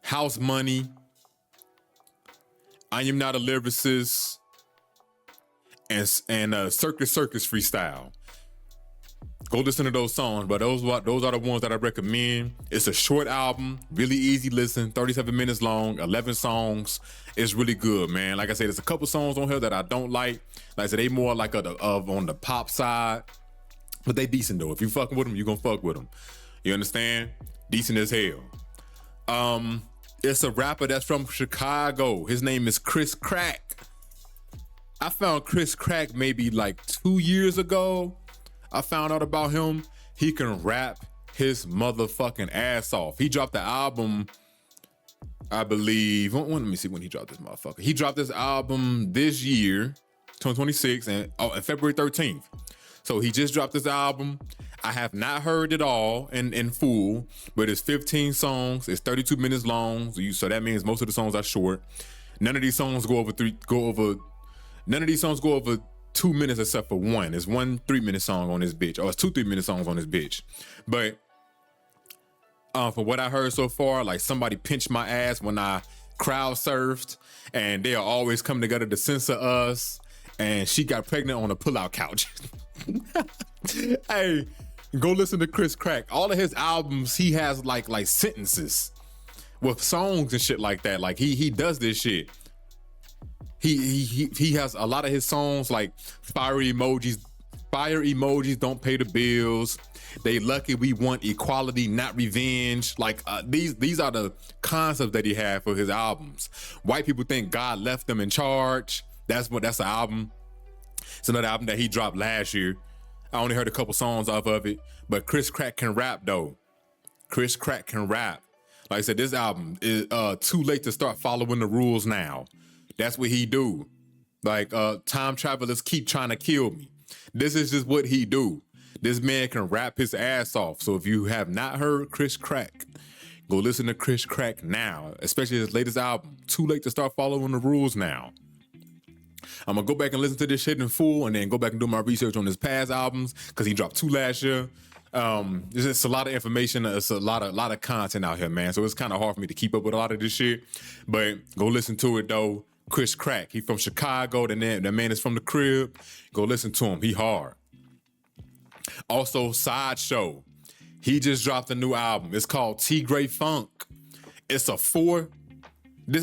House Money. I Am Not a Lyricist. And Circus Freestyle. Go listen to those songs, but those are the ones that I recommend. It's a short album, really easy listen, 37 minutes long, 11 songs. It's really good, man. Like I said, there's a couple songs on here that I don't like. Like I said, they more like on the pop side, but they decent though. If you fucking with them, you gonna fuck with them. You understand? Decent as hell. It's a rapper that's from Chicago. His name is Chris Crack. I found Chris Crack maybe like 2 years ago. I found out about him. He can rap his motherfucking ass off. He dropped the album, I believe. Let me see when he dropped this motherfucker. He dropped this album this year, 2026, and February 13th. So he just dropped this album. I have not heard it all in full, but it's 15 songs. It's 32 minutes long. So that means most of the songs are short. None of these songs go over 2 minutes except for one. There's one 3-minute song on this bitch. Or it's 2 3-minute songs on this bitch. But from what I heard so far, like somebody pinched my ass when I crowd surfed, and they are always coming together to censor us. And she got pregnant on a pull-out couch. Hey, go listen to Chris Crack. All of his albums, he has like sentences with songs and shit like that. Like he does this shit. He has a lot of his songs like fire emojis don't pay the bills. They lucky we want equality, not revenge. Like these are the concepts that he had for his albums. White people think God left them in charge. That's the album. It's another album that he dropped last year. I only heard a couple songs off of it, but Chris Crack can rap though. Chris Crack can rap. Like I said, this album is too late to start following the rules now. That's what he do. Like time travelers keep trying to kill me. This is just what he do. This man can rap his ass off. So if you have not heard Chris Crack, go listen to Chris Crack now, especially his latest album. Too late to start following the rules now. I'm gonna go back and listen to this shit in full and then go back and do my research on his past albums because he dropped 2 last year. There's just a lot of information. It's a lot of content out here, man. So it's kind of hard for me to keep up with a lot of this shit. But go listen to it though. Chris Crack, he from Chicago. The man is from the crib. Go listen to him. He hard. Also, Sideshow. He just dropped a new album. It's called T-Gray Funk. This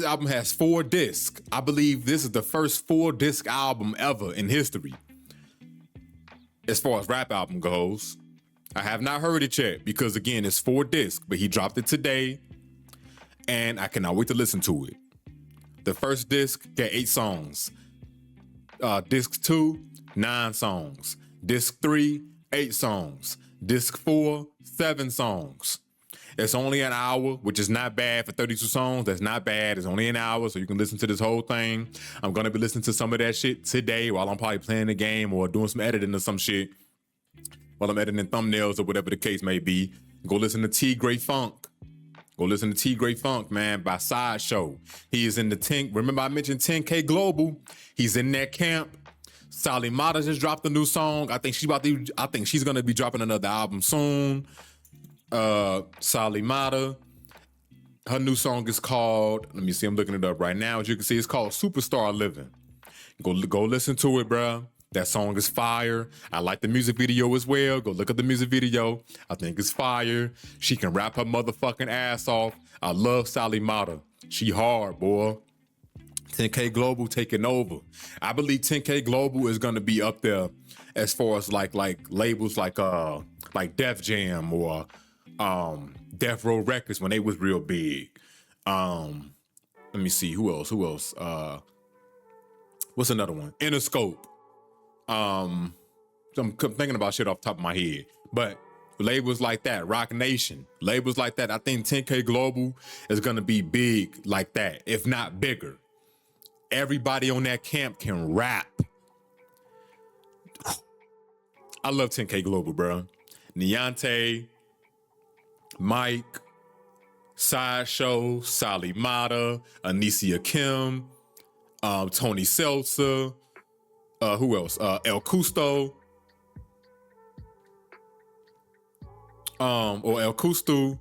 album has 4 discs. I believe this is the first 4-disc album ever in history. As far as rap album goes. I have not heard it yet because again, it's 4 discs, but he dropped it today and I cannot wait to listen to it. The first disc got 8 songs. Disc 2, 9 songs. Disc 3, 8 songs. Disc 4, 7 songs. It's only an hour, which is not bad for 32 songs. That's not bad. It's only an hour, so you can listen to this whole thing. I'm gonna be listening to some of that shit today while I'm probably playing the game or doing some editing or some shit. While I'm editing thumbnails or whatever the case may be. Go listen to T-Gray Funk. Go listen to T-Gray Funk, man, by Sideshow. He is in the 10. Remember I mentioned 10K Global. He's in that camp. Sally Mata just dropped a new song. I think she's gonna be dropping another album soon. Salimata. Her new song is called, let me see, I'm looking it up right now. As you can see, it's called Superstar Living. Go listen to it, bruh. That song is fire. I like the music video as well. Go look at the music video. I think it's fire. She can rap her motherfucking ass off. I love Salimata. She hard, boy. 10K Global taking over. I believe 10K Global is gonna be up there as far as like labels like Def Jam or Death Row Records when they was real big. Let me see who else. What's another one? Interscope. I'm thinking about shit off the top of my head, but labels like that, Rock Nation, labels like that. I think 10K Global is gonna be big like that, if not bigger. Everybody on that camp can rap. I love 10K Global, bro. Niante, Mike, Sideshow, Salimata, Anicia Kim, Tony Seltzer, who else? El Custo, or El Custo.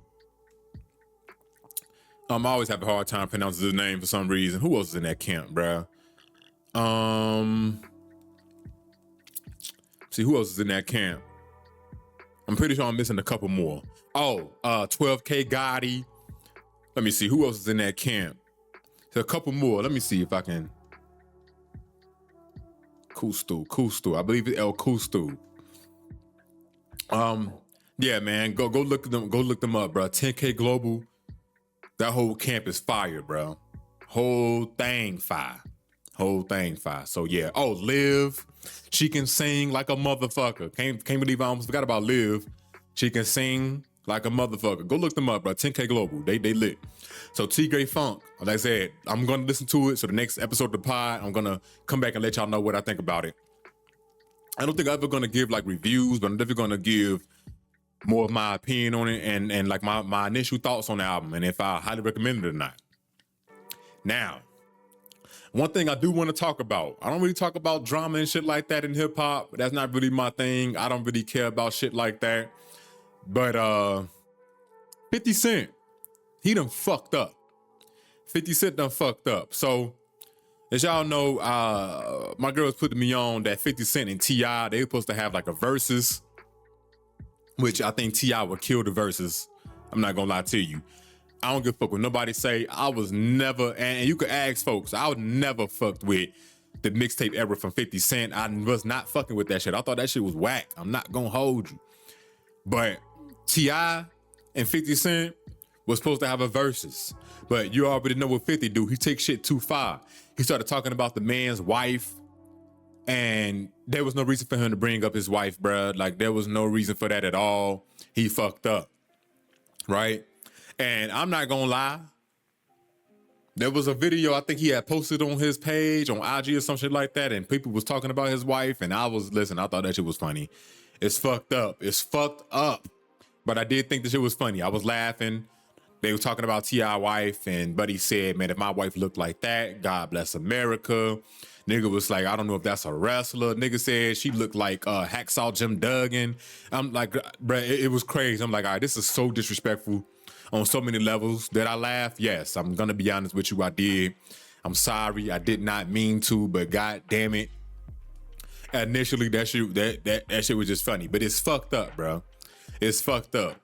I always have a hard time pronouncing his name for some reason. Who else is in that camp, bruh? See, who else is in that camp? I'm pretty sure I'm missing a couple more. 12K Gotti. Let me see, who else is in that camp? There's a couple more. Let me see if I can. Custo. I believe it's El Custo. Yeah, man, go look them up, bro. 10K Global. That whole camp is fire, bro. Whole thing fire. So yeah. Oh, Liv. She can sing like a motherfucker. Can't believe I almost forgot about Liv. She can sing like a motherfucker. Go look them up, bro. 10K Global. They lit. So T-Gray Funk, like I said, I'm gonna listen to it. So the next episode of the pod, I'm gonna come back and let y'all know what I think about it. I don't think I'm ever gonna give like reviews, but I'm definitely gonna give more of my opinion on it and like my initial thoughts on the album and if I highly recommend it or not. Now, one thing I do want to talk about, I don't really talk about drama and shit like that in hip hop. That's not really my thing. I don't really care about shit like that. But 50 Cent, he done fucked up. 50 Cent done fucked up. So as y'all know, my girl was putting me on that 50 Cent and T.I., they were supposed to have like a versus, which I think T.I. would kill the verses. I'm not gonna lie to you. I don't give a fuck what nobody say. I was never, and you could ask folks, I would never fucked with the mixtape era from 50 Cent. I was not fucking with that shit. I thought that shit was whack. I'm not gonna hold you. But T.I. and 50 Cent was supposed to have a versus. But you already know what 50 do. He takes shit too far. He started talking about the man's wife, and there was no reason for him to bring up his wife, bruh. Like, there was no reason for that at all. He fucked up, right? And I'm not gonna lie. There was a video I think he had posted on his page, on IG or some shit like that, and people was talking about his wife, and I thought that shit was funny. It's fucked up. But I did think the shit was funny. I was laughing. They were talking about T.I. wife, and Buddy said, man, if my wife looked like that, God bless America. Nigga was like, I don't know if that's a wrestler. Nigga said she looked like Hacksaw Jim Duggan. I'm like, bruh, it was crazy. I'm like, all right, this is so disrespectful on so many levels. Did I laugh? Yes, I'm gonna be honest with you, I did. I'm sorry, I did not mean to, but god damn it. Initially, that shit was just funny, but it's fucked up, bro. It's fucked up.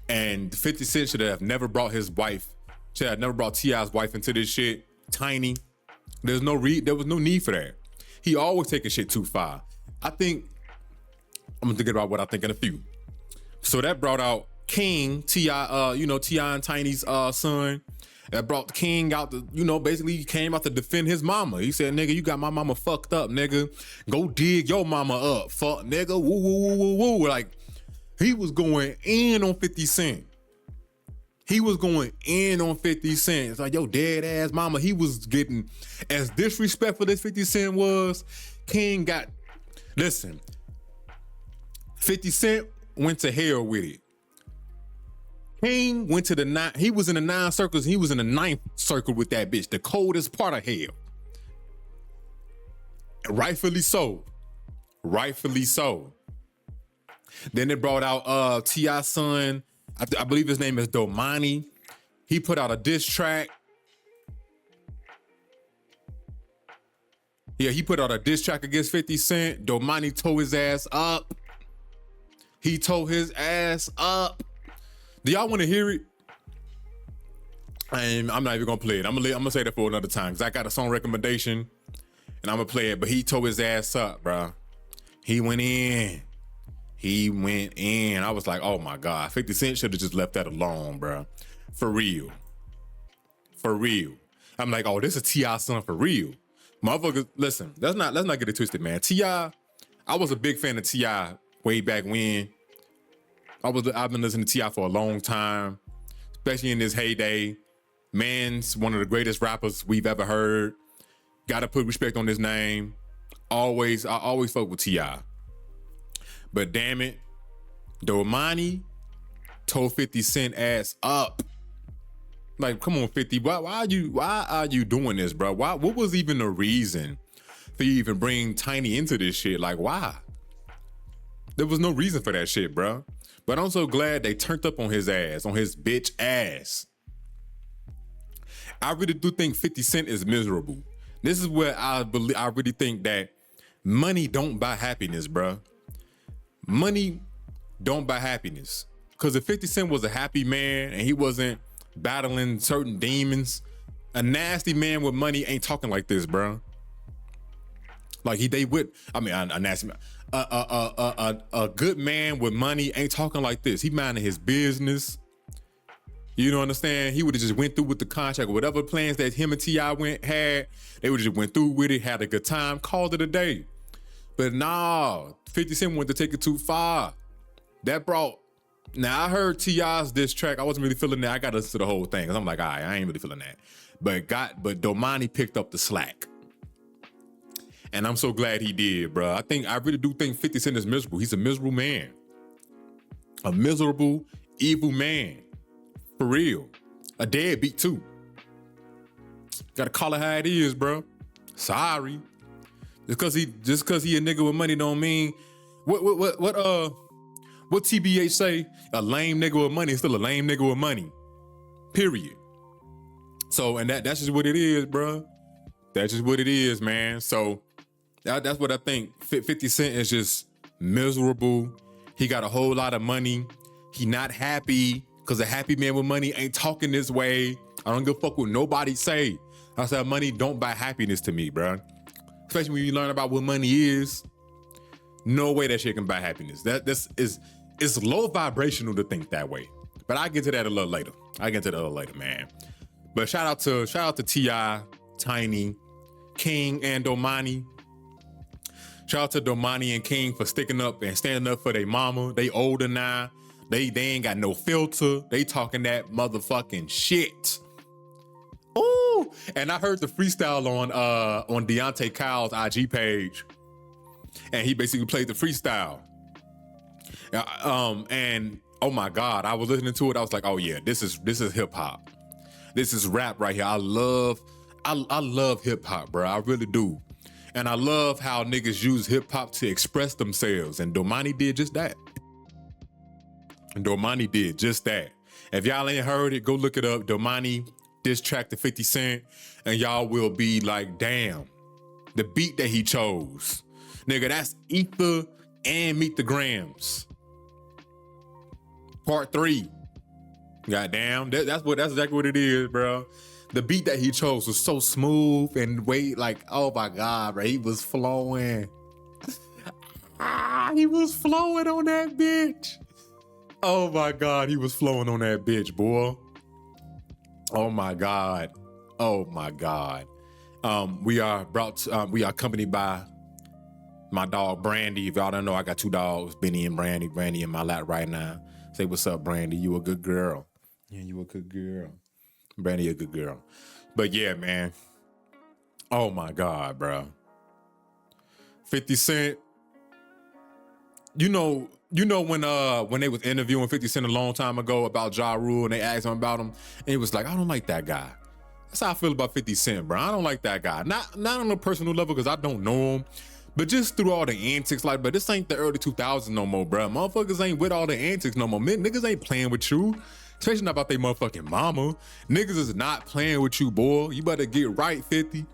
And 50 Cent should have never brought T.I.'s wife into this shit. Tiny. There was no need for that. He always taking shit too far. I'm gonna think about what I think in a few. So that brought out King, T.I., T.I. and Tiny's son. That brought King out basically he came out to defend his mama. He said, nigga, you got my mama fucked up, nigga. Go dig your mama up, fuck, nigga. Woo, woo, woo, woo, woo. Like, he was going in on 50 Cent. It's like, yo, dead ass mama. He was getting as disrespectful as 50 Cent was. King got, listen, 50 Cent went to hell with it. King went to he was in the 9 circles. He was in the 9th circle with that bitch, the coldest part of hell. Rightfully so. Then they brought out T.I.'s son I believe his name is Domani. He put out a diss track. Yeah, he put out a diss track against 50 Cent. Domani tore his ass up. He tore his ass up. Do y'all want to hear it? I'm not even gonna play it. I'm gonna say that for another time because I got a song recommendation and I'm gonna play it. But he tore his ass up, bro. He went in. He went in. I was like, oh my God, 50 Cent should have just left that alone, bro. For real. For real. I'm like, oh, this is T.I. son for real. Motherfuckers, listen, let's not get it twisted, man. T.I., I was a big fan of T.I. way back when. I've been listening to T.I. for a long time, especially in this heyday. Man's one of the greatest rappers we've ever heard. Gotta put respect on his name. I always fuck with T.I. But damn it, Domani tore 50 Cent ass up. Like, come on, 50. Why are you doing this, bro? What was even the reason for you even bring Tiny into this shit? Like, why? There was no reason for that shit, bro. But I'm so glad they turned up on his ass, on his bitch ass. I really do think 50 Cent is miserable. This is where I really think that money don't buy happiness, bro. Money don't buy happiness. Because if 50 Cent was a happy man and he wasn't battling certain demons, a nasty man with money ain't talking like this, bro. Like a nasty man. A good man with money ain't talking like this. He minding his business. You don't understand? He would have just went through with the contract, whatever plans that him and T.I. had, they would just went through with it, had a good time, called it a day. But nah, 50 Cent wanted to take it too far. Now I heard T.I.'s diss track. I wasn't really feeling that. I got to listen to the whole thing because I'm like, all right, I ain't really feeling that. But Domani picked up the slack. And I'm so glad he did, bro. I really do think 50 Cent is miserable. He's a miserable man. A miserable, evil man. For real. A deadbeat too. Gotta call it how it is, bro. Sorry. Just cause he a nigga with money don't mean what TBH say? A lame nigga with money is still a lame nigga with money. Period. So, and that's just what it is, bro. That's just what it is, man. So that's what I think. 50 Cent is just miserable. He got a whole lot of money. He not happy because a happy man with money ain't talking this way. I don't give a fuck what nobody say. I said money don't buy happiness to me, bro. Especially when you learn about what money is. No way that shit can buy happiness. It's low vibrational to think that way. But I'll get to that a little later. Man. But shout out to T.I., Tiny, King, and Domani. Shout out to Domani and King for sticking up and standing up for their mama. They older now. They ain't got no filter. They talking that motherfucking shit. Ooh. And I heard the freestyle on Deontay Kyle's IG page. And he basically played the freestyle. And oh my God, I was listening to it. I was like, oh yeah, this is hip hop. This is rap right here. I love hip hop, bro. I really do. And I love how niggas use hip hop to express themselves. And Domani did just that. If y'all ain't heard it, go look it up. Domani diss track to 50 Cent. And y'all will be like, damn, the beat that he chose. Nigga, that's Ether and Meet the Grams. Part 3. Goddamn, that's exactly what it is, bro. The beat that he chose was so smooth and oh my God, bro, he was flowing. He was flowing on that bitch. Oh my God, he was flowing on that bitch, boy. Oh my God. We are accompanied by my dog Brandy. If y'all don't know, I got 2 dogs, Benny and Brandy. Brandy in my lap right now. Say what's up, Brandy. You a good girl. Yeah, you a good girl. Brandy a good girl. But yeah, man. Oh my God, bro. 50 Cent. You know when they was interviewing 50 Cent a long time ago about Ja Rule and they asked him about him, and he was like, I don't like that guy. That's how I feel about 50 Cent, bro. I don't like that guy. Not on a personal level because I don't know him. But just through all the antics, like, but this ain't the early 2000s no more, bro. Motherfuckers ain't with all the antics no more. Niggas ain't playing with you. Especially not about they motherfucking mama. Niggas is not playing with you, boy. You better get right, 50.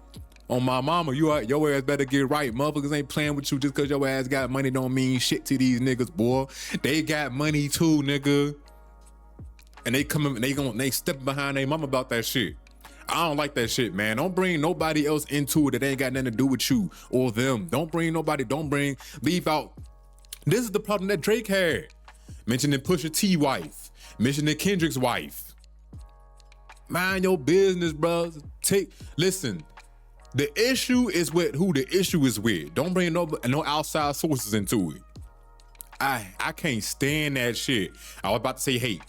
On my mama, your ass better get right. Motherfuckers ain't playing with you just cause your ass got money don't mean shit to these niggas, boy. They got money too, nigga. And they coming, they stepping behind their mama about that shit. I don't like that shit, man. Don't bring nobody else into it that ain't got nothing to do with you or them. Don't leave out. This is the problem that Drake had. Mentioning Pusha T wife. Mentioning Kendrick's wife. Mind your business, bro. Listen, the issue is with who the issue is with. Don't bring no outside sources into it. I can't stand that shit. I was about to say hate.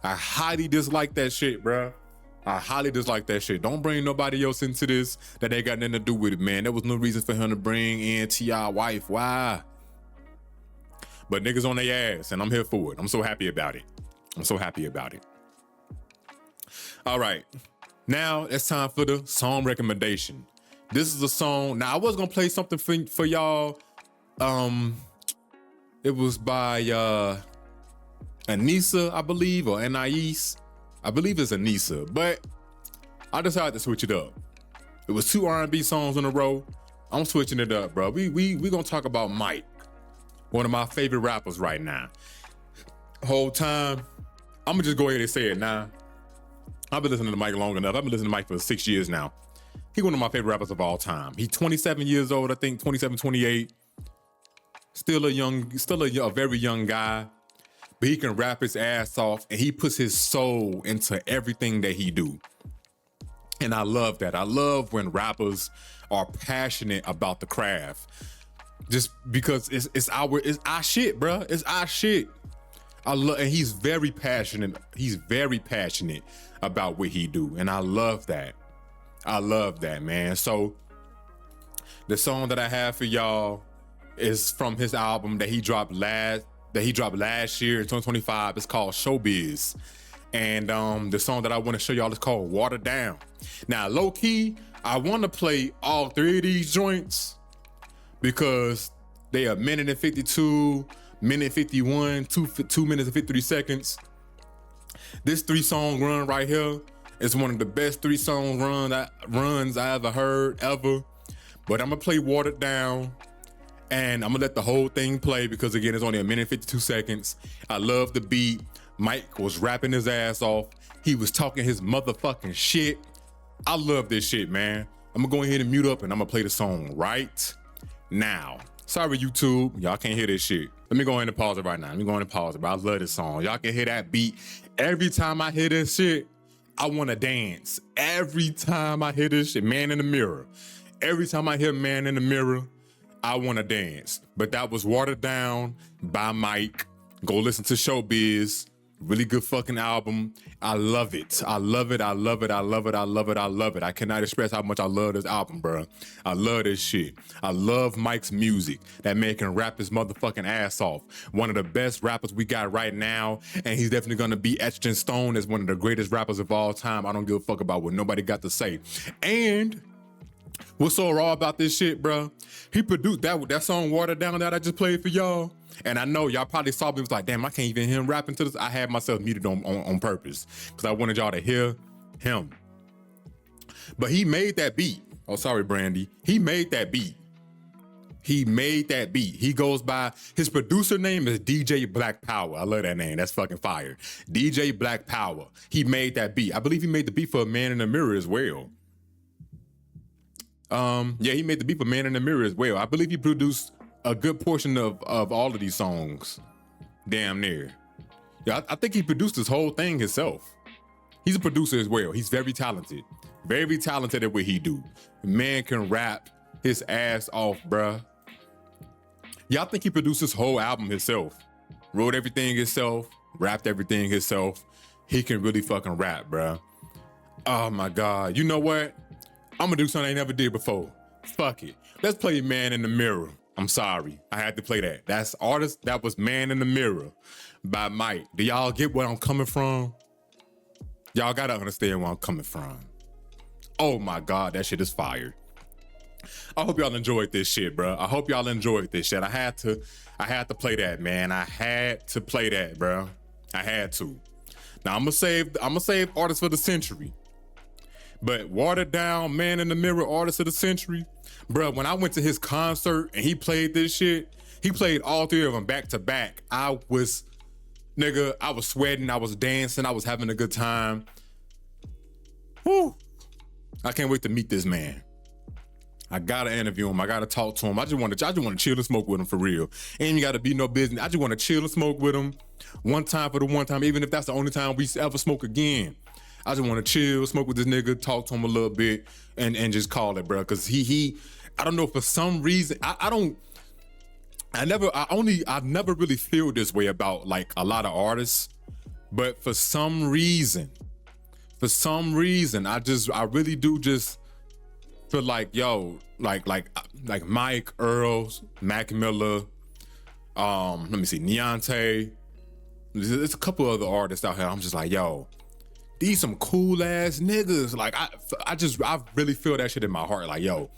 I highly dislike that shit, bro. I highly dislike that shit. Don't bring nobody else into this that ain't got nothing to do with it, man. There was no reason for him to bring in T.I. wife. Why? But niggas on their ass, and I'm here for it. I'm so happy about it. I'm so happy about it. All right. Now it's time for the song recommendation. This is a song. Now I was gonna play something for y'all. It was by Anissa, I believe, or Anais. I believe it's Anissa, but I decided to switch it up. It was 2 R&B songs in a row. I'm switching it up, bro. We gonna talk about Mike, one of my favorite rappers right now. Whole time, I'm gonna just go ahead and say it now. I've been listening to Mike long enough. I've been listening to Mike for 6 years now. He's one of my favorite rappers of all time. He's 27 years old, I think, 27, 28. Still a very young guy, but he can rap his ass off and he puts his soul into everything that he do. And I love that. I love when rappers are passionate about the craft, just because it's our shit, bro. It's our shit. And he's very passionate. He's very passionate about what he do, and I love that. I love that, man. So the song that I have for y'all is from his album that he dropped last year in 2025. It's called Showbiz. And the song that I want to show y'all is called Watered Down. Now, low key, I want to play all 3 of these joints because they are minute and 52, minute 51, 2 minutes and 53 seconds. This 3-song run right here is one of the best 3-song runs I ever heard, ever. But I'm gonna play Watered Down, and I'm gonna let the whole thing play because, again, it's only a minute and 52 seconds. I love the beat. Mike was rapping his ass off. He was talking his motherfucking shit. I love this shit, man. I'm gonna go ahead and mute up and I'm gonna play the song right now. Sorry, YouTube. Y'all can't hear this shit. Let me go ahead and pause it right now. Let me go ahead and pause it, but I love this song. Y'all can hear that beat. Every time I hear this shit, I wanna dance. Every time I hear this shit, Man in the Mirror. Every time I hear Man in the Mirror, I wanna dance. But that was Watered Down by Mike. Go listen to Showbiz. Really good fucking album. I love it. I love it. I love it. I love it. I love it. I love it. I cannot express how much I love this album, bro. I love this shit. I love Mike's music. That man can rap his motherfucking ass off. One of the best rappers we got right now, and he's definitely gonna be etched in stone as one of the greatest rappers of all time. I don't give a fuck about what nobody got to say. And what's so raw about this shit, bro? He produced that song Watered Down that I just played for y'all. And I know y'all probably saw me, was like, damn, I can't even hear him rapping to this. I had myself muted on purpose because I wanted y'all to hear him. But he made that beat. Oh, sorry, Brandy. He made that beat. He made that beat. He goes by, his producer name is DJ Black Power. I love that name. That's fucking fire. DJ Black Power. He made that beat. I believe he made the beat for Man in the Mirror as well. Yeah, he made the beat for Man in the Mirror as well. I believe he produced a good portion of all of these songs, damn near. Yeah, I think he produced this whole thing himself. He's a producer as well. He's very talented at what he do. Man can rap his ass off, bruh. Yeah, I think he produced this whole album himself. Wrote everything himself, rapped everything himself. He can really fucking rap, bruh. Oh my God. You know what? I'm gonna do something I never did before. Fuck it. Let's play Man in the Mirror. I'm sorry, I had to play that. That was Man in the Mirror by Mike. Do y'all get where I'm coming from? Y'all gotta understand where I'm coming from. Oh my God, that shit is fire. I hope y'all enjoyed this shit, bro. I hope y'all enjoyed this shit. I had to play that, man. I had to play that, bro. I had to. Now I'm gonna save artists for the century. But watered down man in the mirror artist of the century, bro. When I went to his concert and he played this shit, he played all three of them back to back. I was sweating, I was dancing, I was having a good time. Whew. I can't wait to meet this man. I gotta interview him. I gotta talk to him. I just want to chill and smoke with him for real. Ain't even gotta be no business. I just want to chill and smoke with him one time for the one time, even if that's the only time we ever smoke again. I just want to chill, smoke with this nigga, talk to him a little bit, and just call it, bro. Cause he, I don't know, for some reason, I never really feel this way about like a lot of artists, but for some reason, I really do just feel like, yo, like Mike, Earls, Mac Miller, let me see, Neonte. There's a couple other artists out here. I'm just like, yo, these some cool ass niggas. Like I really feel that shit in my heart. Like, yo,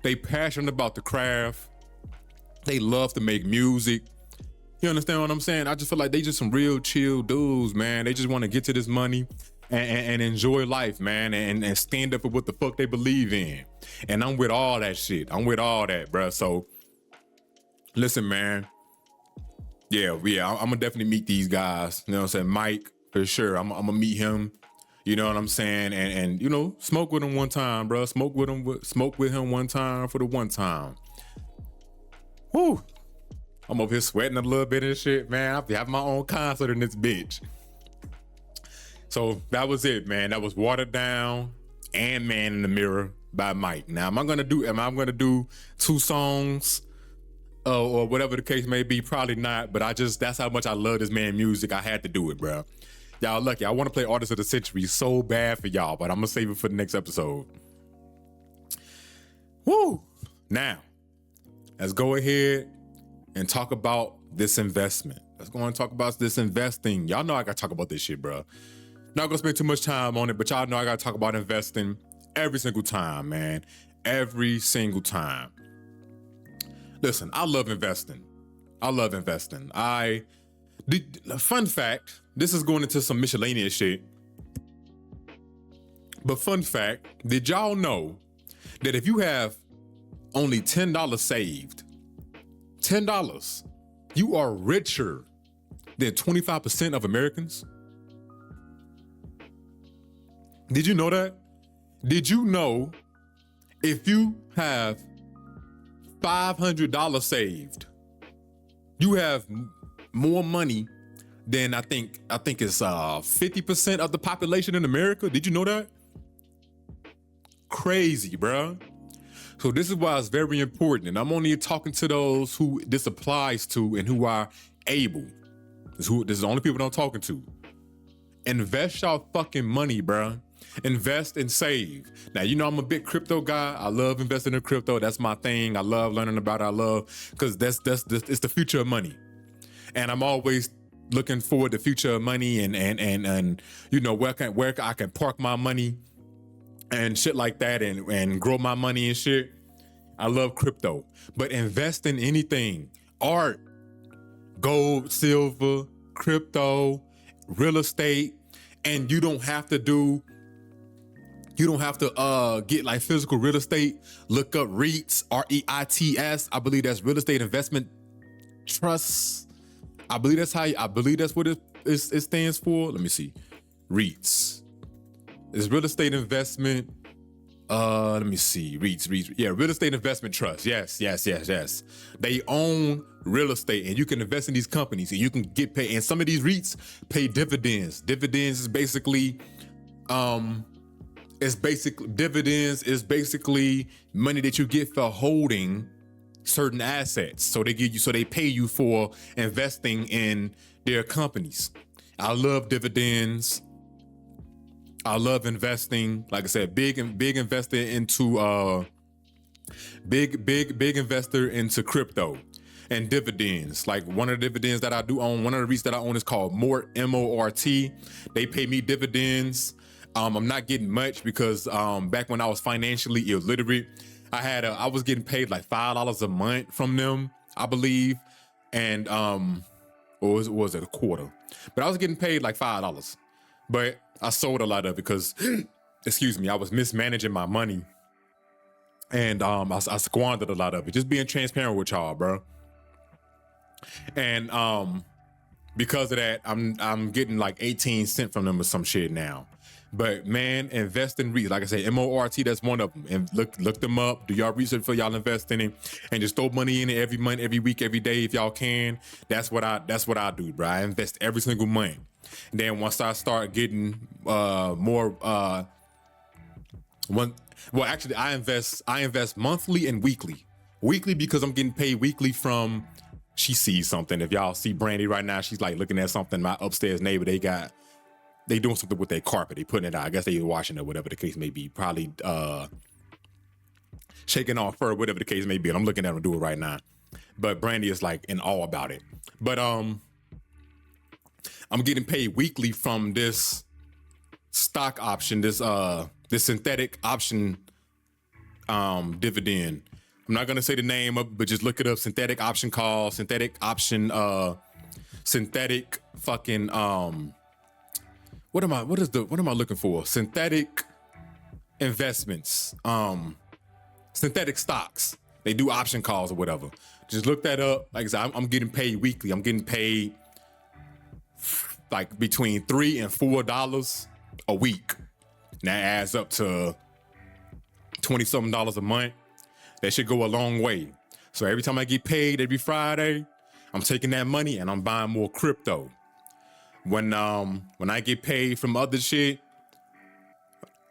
they passionate about the craft. They love to make music. You understand what I'm saying? I just feel like they just some real chill dudes, man. They just want to get to this money and enjoy life, man, and stand up for what the fuck they believe in. And I'm with all that shit. I'm with all that, bro. So listen, man. Yeah, I'm gonna definitely meet these guys. You know what I'm saying? Mike, for sure. I'm gonna meet him. You know what I'm saying? And you know, smoke with him one time, bro. Smoke with him one time for the one time. Whew. I'm over here sweating a little bit and shit, man. I'll be having my own concert in this bitch. So that was it, man. That was Watered Down and Man in the Mirror by Mike. Now, am I gonna do 2 songs or whatever the case may be? Probably not, but that's how much I love this man's music. I had to do it, bro. Y'all lucky. I want to play Artist of the Century so bad for y'all, but I'm gonna save it for the next episode. Woo! Now, let's go ahead and talk about this investment. Let's go and talk about this investing. Y'all know I gotta talk about this shit, bro. Not gonna spend too much time on it, but y'all know I gotta talk about investing every single time, man. Every single time. Listen, I love investing. Fun fact, this is going into some miscellaneous shit. But fun fact, did y'all know that if you have only $10 saved, $10, you are richer than 25% of Americans? Did you know that? Did you know if you have $500 saved, you have more money than I think it's 50% of the population in America? Did you know that? Crazy, bro. So this is why it's very important, and I'm only talking to those who this applies to and who are able. This is the only people I'm talking to. Invest y'all fucking money, bro. Invest and save. Now, you know I'm a big crypto guy. I love investing in crypto. That's my thing. I love learning about it. I love, because it's the future of money. And I'm always looking forward to future of money and you know where I can park my money and shit like that and grow my money and shit. I love crypto. But invest in anything. Art, gold, silver, crypto, real estate, and you don't have to get like physical real estate. Look up REITs, REITs. I believe that's real estate investment trusts. I believe that's what it stands for. Let me see. REITs. It's real estate investment. Let me see. REITs. Yeah, real estate investment trust. Yes. They own real estate, and you can invest in these companies, and you can get paid. And some of these REITs pay dividends. Dividends is basically money that you get for holding certain assets. So they pay you for investing in their companies. I love dividends. I love investing. Like I said, big investor into big investor into crypto and dividends. Like one of the dividends that I do own, one of the REITs that I own is called Mort, M-O-R-T. They pay me dividends. I'm not getting much because back when I was financially illiterate, I was getting paid like $5 a month from them, I believe, and or was it a quarter? But I was getting paid like $5. But I sold a lot of it because, excuse me, I was mismanaging my money, and I squandered a lot of it. Just being transparent with y'all, bro. And because of that, I'm getting like 18 cents from them or some shit now. But man, invest in REITs. Like I said, MORT, that's one of them. And look them up. Do y'all research for y'all invest in it, and just throw money in it every month, every week, every day if y'all can. That's what I do, bro. I invest every single month. And then once I start getting more actually I invest monthly and weekly. Weekly because I'm getting paid weekly from She Sees Something. If y'all see Brandy right now, she's like looking at something. My upstairs neighbor, they doing something with their carpet. They putting it out. I guess they washing it, whatever the case may be. Probably shaking off fur, whatever the case may be. And I'm looking at them do it right now. But Brandy is like in awe about it. But I'm getting paid weekly from this stock option, this synthetic option dividend. I'm not gonna say the name of it, but just look it up. Synthetic option call, synthetic option, synthetic fucking what am I looking for? Synthetic investments, synthetic stocks. They do option calls or whatever. Just look that up. Like I said, I'm getting paid weekly. I'm getting paid like between $3 and $4 a week. And that adds up to $20-something a month. That should go a long way. So every time I get paid every Friday, I'm taking that money and I'm buying more crypto. When I get paid from other shit,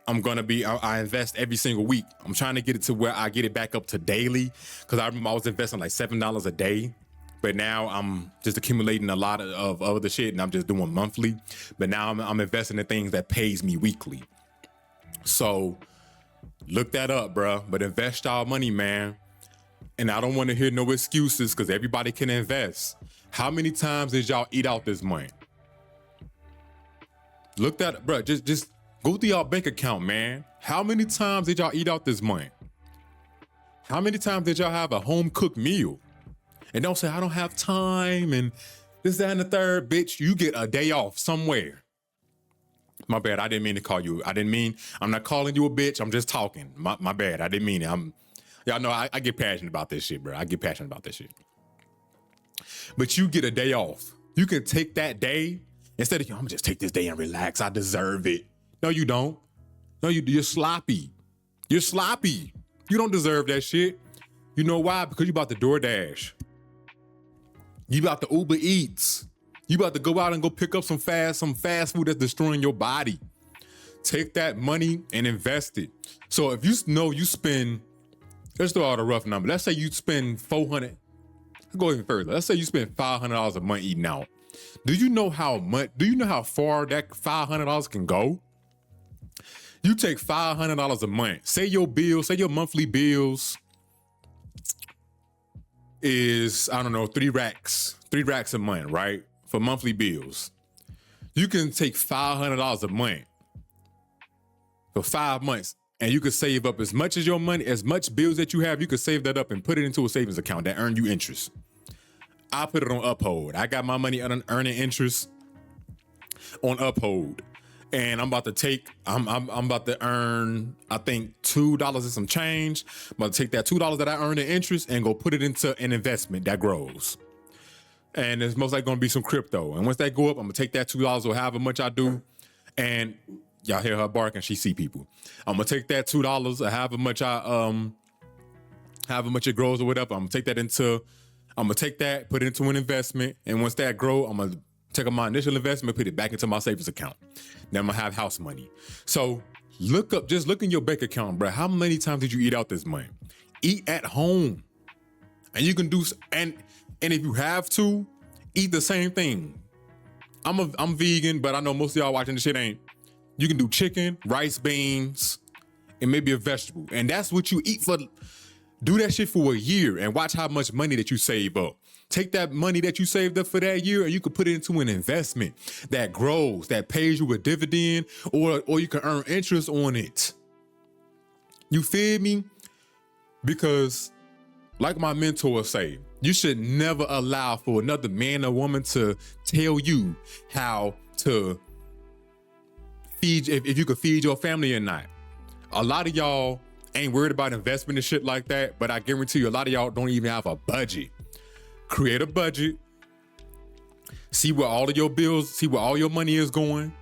I invest every single week. I'm trying to get it to where I get it back up to daily, because I remember I was investing like $7 a day, but now I'm just accumulating a lot of other shit and I'm just doing monthly. But now I'm investing in things that pays me weekly. So look that up, bro. But invest y'all money, man. And I don't want to hear no excuses, because everybody can invest. How many times did y'all eat out this month? Look that, bro. Just go through y'all bank account, man. How many times did y'all eat out this month? How many times did y'all have a home cooked meal? And don't say I don't have time and this, that, and the third. Bitch, you get a day off somewhere. My bad. I didn't mean to call you. I'm not calling you a bitch. I'm just talking. My bad. I didn't mean it. Y'all know I get passionate about this shit, bro. I get passionate about this shit. But you get a day off. You can take that day instead of, I'm gonna just take this day and relax. I deserve it. No, you don't. No, you're sloppy. You're sloppy. You don't deserve that shit. You know why? Because you about to DoorDash. You about to Uber Eats. You about to go out and go pick up some fast food that's destroying your body. Take that money and invest it. So if you know you spend, let's throw out a rough number. Let's say you spend $400. Let's go even further. Let's say you spend $500 a month eating out. Do you know how far that $500 can go? You take $500 a month. Say your monthly bills is, I don't know, 3 racks a month, right? For monthly bills. You can take $500 a month for 5 months, and you could save up as much as your money, as much bills that you have, you could save that up and put it into a savings account that earn you interest. I put it on Uphold. I got my money earning interest on Uphold. And I'm about to earn, I think, $2 and some change. I'm about to take that $2 that I earned in interest and go put it into an investment that grows. And it's most likely gonna be some crypto. And once that go up, I'm gonna take that $2 or however much I do. And y'all hear her barking, she see people. I'm gonna take that $2 or however much it grows or whatever. I'm gonna take that, put it into an investment. And once that grow, I'm gonna take my initial investment, put it back into my savings account. Then I'm gonna have house money. So look in your bank account, bro. How many times did you eat out this month? Eat at home. And you can do, and if you have to, eat the same thing. I'm vegan, but I know most of y'all watching this shit ain't. You can do chicken, rice, beans, and maybe a vegetable. And that's what you eat for. Do that shit for a year and watch how much money that you save up. Take that money that you saved up for that year and you can put it into an investment that grows, that pays you a dividend, or you can earn interest on it. You feel me? Because like my mentor say, you should never allow for another man or woman to tell you how to feed, if you could feed your family or not. A lot of y'all ain't worried about investment and shit like that, but I guarantee you a lot of y'all don't even have a budget. Create a budget. See where all of your bills, see where all your money is going.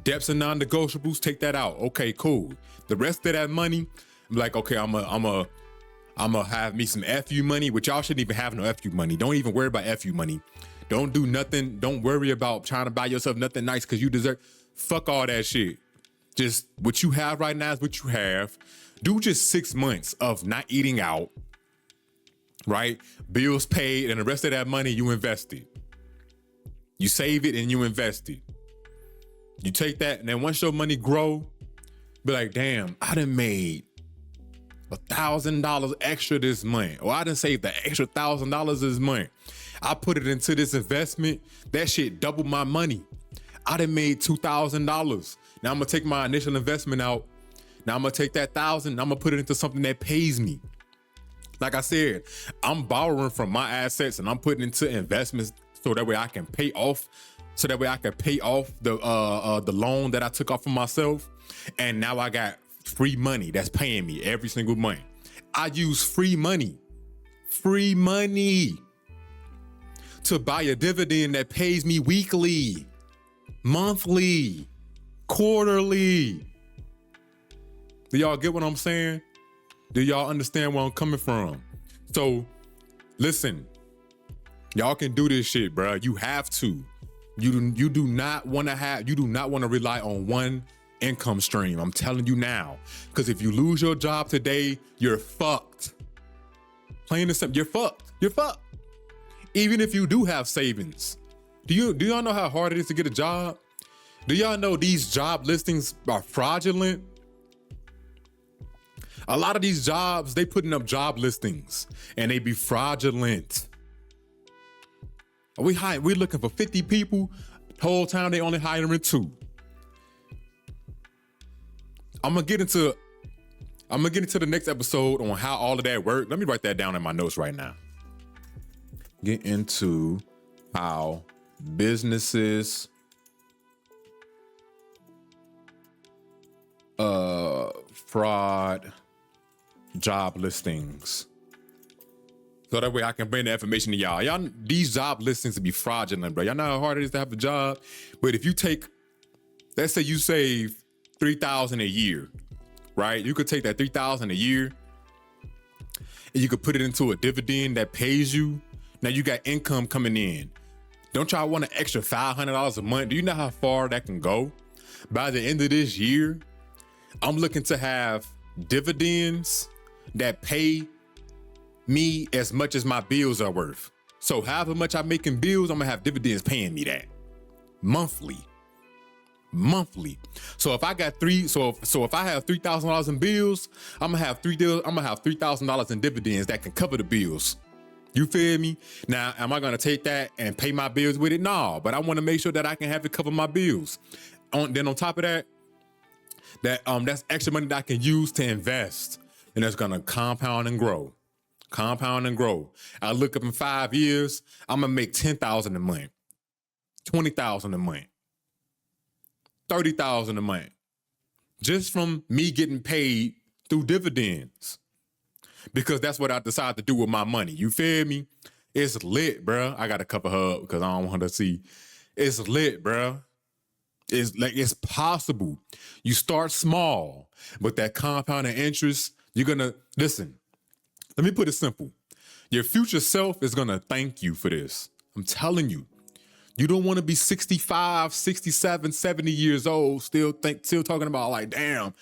Debts and non-negotiables, take that out. Okay, cool. The rest of that money, I'm like, okay, I'm gonna have me some FU money, which y'all shouldn't even have no FU money. Don't even worry about FU money. Don't do nothing. Don't worry about trying to buy yourself nothing nice because you deserve. Fuck all that shit. Just what you have right now is what you have. Do just 6 months of not eating out, right? Bills paid, and the rest of that money you invested. You save it and you invest it. You take that, and then once your money grow, be like, damn, I done made $1,000 extra this month, or I done saved the extra $1,000 this month. I put it into this investment. That shit doubled my money. I done made $2,000. Now I'm gonna take my initial investment out. Now I'm gonna take that $1,000. I'm gonna put it into something that pays me. Like I said, I'm borrowing from my assets and I'm putting into investments so that way I can pay off. So that way I can pay off the loan that I took off for myself. And now I got free money that's paying me every single month. I use free money to buy a dividend that pays me weekly, monthly, quarterly. Do y'all get what I'm saying? Do y'all understand where I'm coming from? So listen, y'all can do this shit, bro. You have to. You do not want to rely on one income stream. I'm telling you now, because if you lose your job today, you're fucked. Plain and simple, you're fucked. You're fucked. Even if you do have savings, do y'all know how hard it is to get a job? Do y'all know these job listings are fraudulent? A lot of these jobs, they putting up job listings and they be fraudulent. We're looking for 50 people. The whole time they only hiring 2. I'm gonna get into the next episode on how all of that works. Let me write that down in my notes right now. Get into how businesses fraud job listings. So that way I can bring the information to y'all. Y'all, these job listings to be fraudulent, bro. Y'all know how hard it is to have a job? But if you take, let's say you save $3,000 a year, right? You could take that $3,000 a year and you could put it into a dividend that pays you. Now you got income coming in. Don't y'all want an extra $500 a month? Do you know how far that can go? By the end of this year, I'm looking to have dividends that pay me as much as my bills are worth. So however much I make in bills, I'm gonna have dividends paying me that monthly. So if I got if I have $3,000 in bills, I'm gonna have $3,000 in dividends that can cover the bills. You feel me? Now, am I gonna take that and pay my bills with it? No, but I want to make sure that I can have it cover my bills. Then on top of that, that's extra money that I can use to invest, and that's gonna compound and grow. I look up in 5 years, I'm gonna make $10,000 a month, $20,000 a month, $30,000 a month, just from me getting paid through dividends. Because that's what I decide to do with my money. You feel me? It's lit, bro. I got a cup of hug because I don't want her to see. It's lit, bro. It's possible. You start small, but that compounding interest, you're gonna listen. Let me put it simple. Your future self is gonna thank you for this. I'm telling you. You don't want to be 65, 67, 70 years old, still talking about like, damn,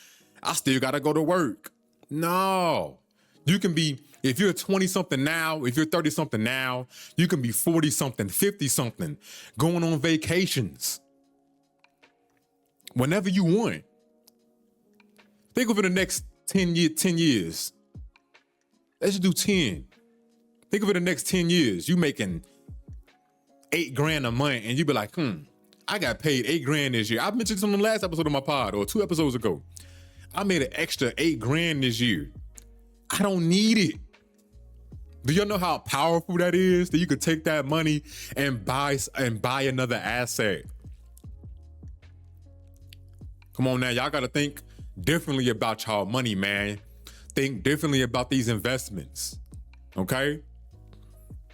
I still gotta go to work. No. You can be, if you're 20-something now, if you're 30-something now, you can be 40-something, 50-something, going on vacations. Whenever you want. Think over the next 10 years. Let's just do 10. Think of it the next 10 years. You making $8,000 a month and you be like, I got paid $8,000 this year. I mentioned this on the last episode of my pod or 2 episodes ago. I made an extra $8,000 this year. I don't need it. Do y'all know how powerful that is? That you could take that money and buy another asset. Come on now, y'all gotta think differently about y'all money, man. Think differently about these investments, okay?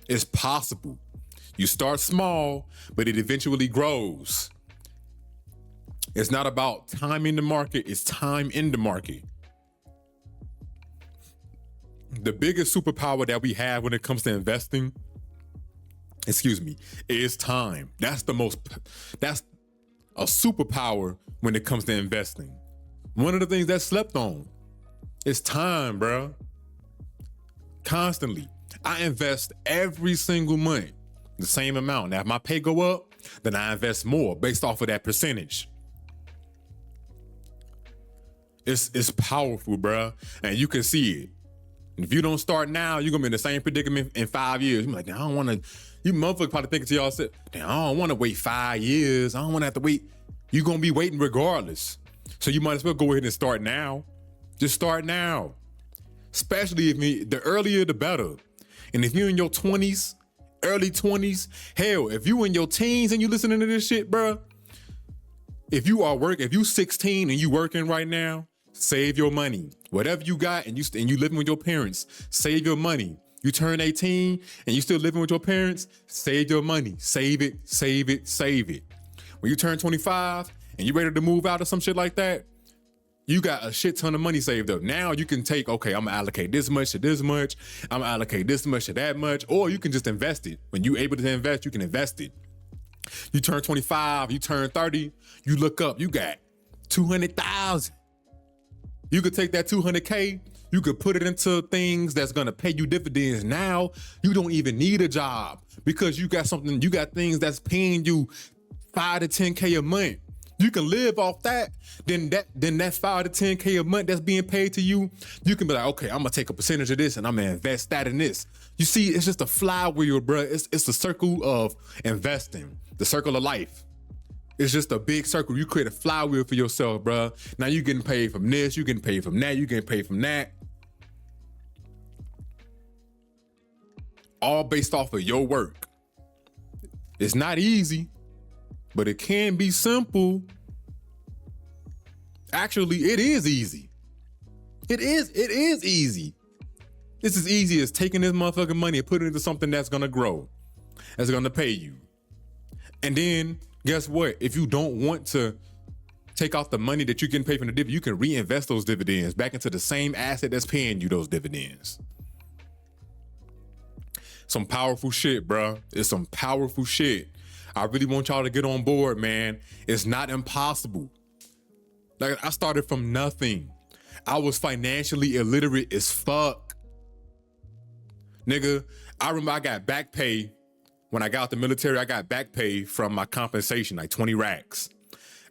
It's possible. You start small, but it eventually grows. It's not about time in the market, it's time in the market. The biggest superpower that we have when it comes to investing, is time. That's a superpower when it comes to investing. One of the things that's slept on is time, bro. Constantly. I invest every single month the same amount. Now, if my pay go up, then I invest more based off of that percentage. It's powerful, bro, and you can see it. If you don't start now, you're gonna be in the same predicament in 5 years. You're like, damn, I don't wanna, you motherfuckers probably thinking to y'all, damn, I don't wanna wait 5 years. I don't wanna have to wait. You're gonna be waiting regardless. So you might as well go ahead and start now. Just start now. Especially the earlier the better. And if you're in your 20s, early 20s, hell, if you in your teens and you listening to this shit, bro, if you 16 and you working right now, save your money. Whatever you got and you living with your parents, save your money. You turn 18 and you still living with your parents, save your money. Save it, save it, save it. When you turn 25 and you ready to move out or some shit like that, you got a shit ton of money saved up. Now you can take, okay, I'm gonna allocate this much to this much. I'm gonna allocate this much to that much. Or you can just invest it. When you able to invest, you can invest it. You turn 25, you turn 30, you look up, you got 200,000. You could take that 200K, you could put it into things that's gonna pay you dividends. Now you don't even need a job because you got things that's paying you 5 to 10K a month. You can live off that. Then that 5 to 10K a month that's being paid to you, you can be like, okay, I'm gonna take a percentage of this and I'm gonna invest that in this. You see, it's just a flywheel, bro. It's the circle of investing, the circle of life. It's just a big circle. You create a flywheel for yourself, bro. Now you getting paid from this, you getting paid from that, you getting paid from that. All based off of your work. It's not easy, but it can be simple. Actually, it is easy. It is easy. It's as easy as taking this motherfucking money and putting it into something that's gonna grow, that's gonna pay you. And then, guess what? If you don't want to take off the money that you can pay from the dividend, you can reinvest those dividends back into the same asset that's paying you those dividends. Some powerful shit, bro. It's some powerful shit. I really want y'all to get on board, man. It's not impossible. Like, I started from nothing. I was financially illiterate as fuck. Nigga, I remember I got back pay. When I got out the military, I got back pay from my compensation, like 20 racks.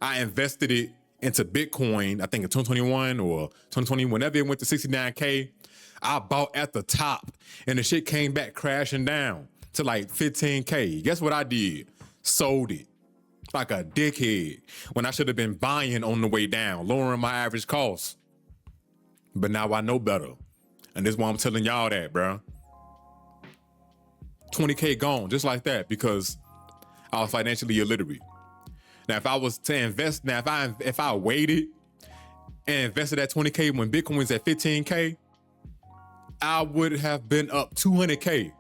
I invested it into Bitcoin, I think in 2021 or 2020, whenever it went to 69K. I bought at the top and the shit came back crashing down to like 15K. Guess what I did? Sold it like a dickhead when I should have been buying on the way down, lowering my average cost. But now I know better. And this is why I'm telling y'all that, bro. 20K gone just like that because I was financially illiterate. Now, if I was to invest, if I waited and invested that 20K when Bitcoin's at 15K, I would have been up 200K.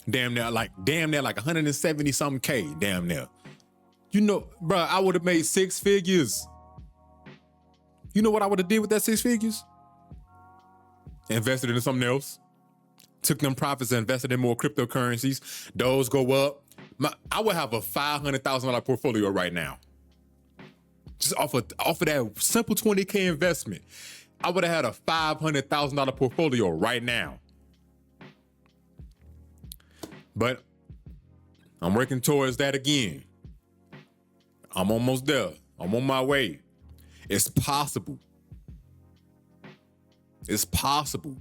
Damn near like 170 something K, damn near. You know, bro, I would have made 6 figures. You know what I would have did with that 6 figures? Invested into something else. Took them profits and invested in more cryptocurrencies. Those go up. I would have a $500,000 portfolio right now. Just off of that simple 20K investment. I would have had a $500,000 portfolio right now. But I'm working towards that again. I'm almost there. I'm on my way. It's possible. It's possible.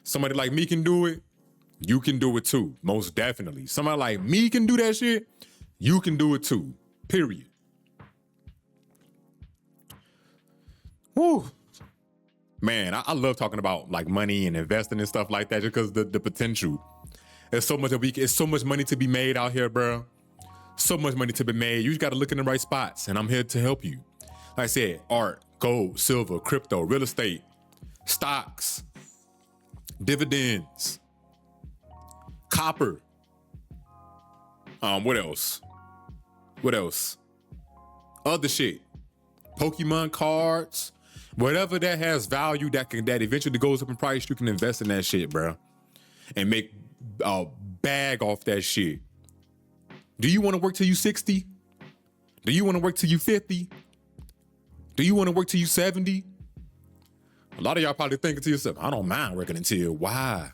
Somebody like me can do it. You can do it too. Most definitely. Somebody like me can do that shit. You can do it too. Period. Whew. Man, I love talking about like money and investing and stuff like that, just because the potential. There's so much it's so much money to be made out here, bro. So much money to be made. You just got to look in the right spots, and I'm here to help you. Like I said, art, gold, silver, crypto, real estate, stocks, dividends, copper. What else? What else? Other shit. Pokemon cards. Whatever that has value that eventually goes up in price, you can invest in that shit, bro. And make a bag off that shit. Do you want to work till you 60? Do you want to work till you 50? Do you want to work till you 70? A lot of y'all probably thinking to yourself, I don't mind working until. Why?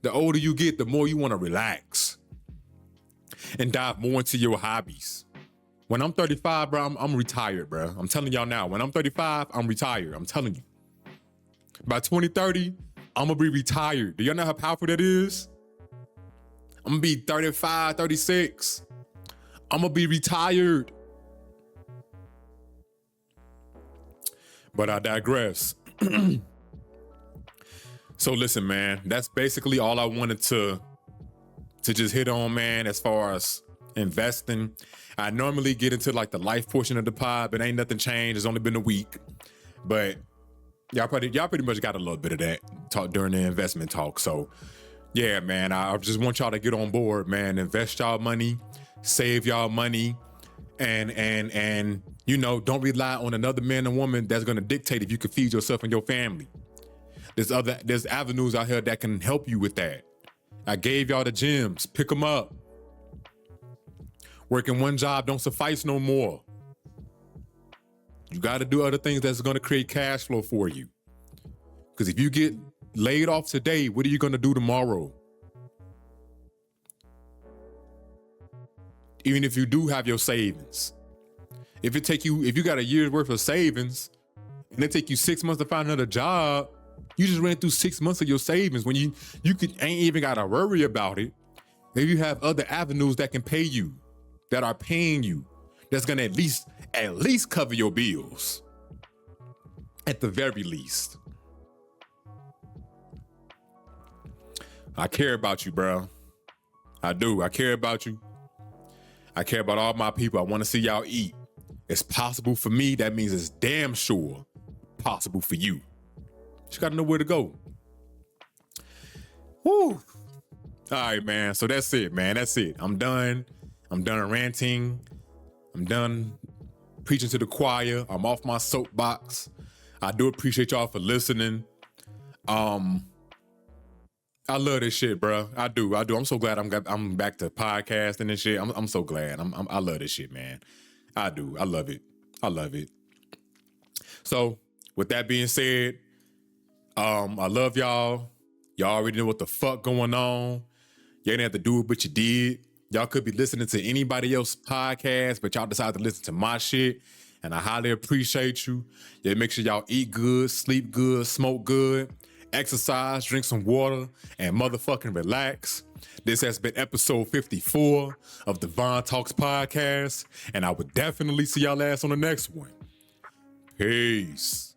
The older you get, the more you want to relax and dive more into your hobbies. When I'm 35, bro, I'm retired, bro. I'm telling y'all now, when I'm 35, I'm retired. I'm telling you. By 2030, I'm going to be retired. Do y'all know how powerful that is? I'm going to be 35, 36. I'm going to be retired. But I digress. So listen, man, that's basically all I wanted to just hit on, man, as far as investing. I normally get into like the life portion of the pod, but ain't nothing changed. It's only been a week. But y'all pretty much got a little bit of that talk during the investment talk. So yeah, man, I just want y'all to get on board, man. Invest y'all money, save y'all money, and you know, don't rely on another man or woman that's gonna dictate if you can feed yourself and your family. There's avenues out here that can help you with that. I gave y'all the gems. Pick them up. Working one job don't suffice no more. You got to do other things that's going to create cash flow for you. Because if you get laid off today, what are you going to do tomorrow? Even if you do have your savings. If you got a year's worth of savings and it take you 6 months to find another job, you just ran through 6 months of your savings when you ain't even got to worry about it. If you have other avenues that can pay you, that are paying you, that's gonna at least cover your bills. At the very least. I care about you, bro. I do. I care about you. I care about all my people. I want to see y'all eat. It's possible for me. That means it's damn sure possible for you. Just gotta know where to go. Woo. All right, man. So that's it, man. That's it. I'm done. I'm done ranting. I'm done preaching to the choir. I'm off my soapbox. I do appreciate y'all for listening. I love this shit, bro. I do. I'm so glad I'm back to podcasting and shit. I'm so glad. I love this shit, man. I do. I love it. So with that being said, I love y'all. Y'all already know what the fuck going on. You ain't have to do it, but you did. Y'all could be listening to anybody else's podcast, but y'all decided to listen to my shit, and I highly appreciate you. Yeah, make sure y'all eat good, sleep good, smoke good, exercise, drink some water, and motherfucking relax. This has been episode 54 of the Von Talks podcast, and I would definitely see y'all ass on the next one. Peace.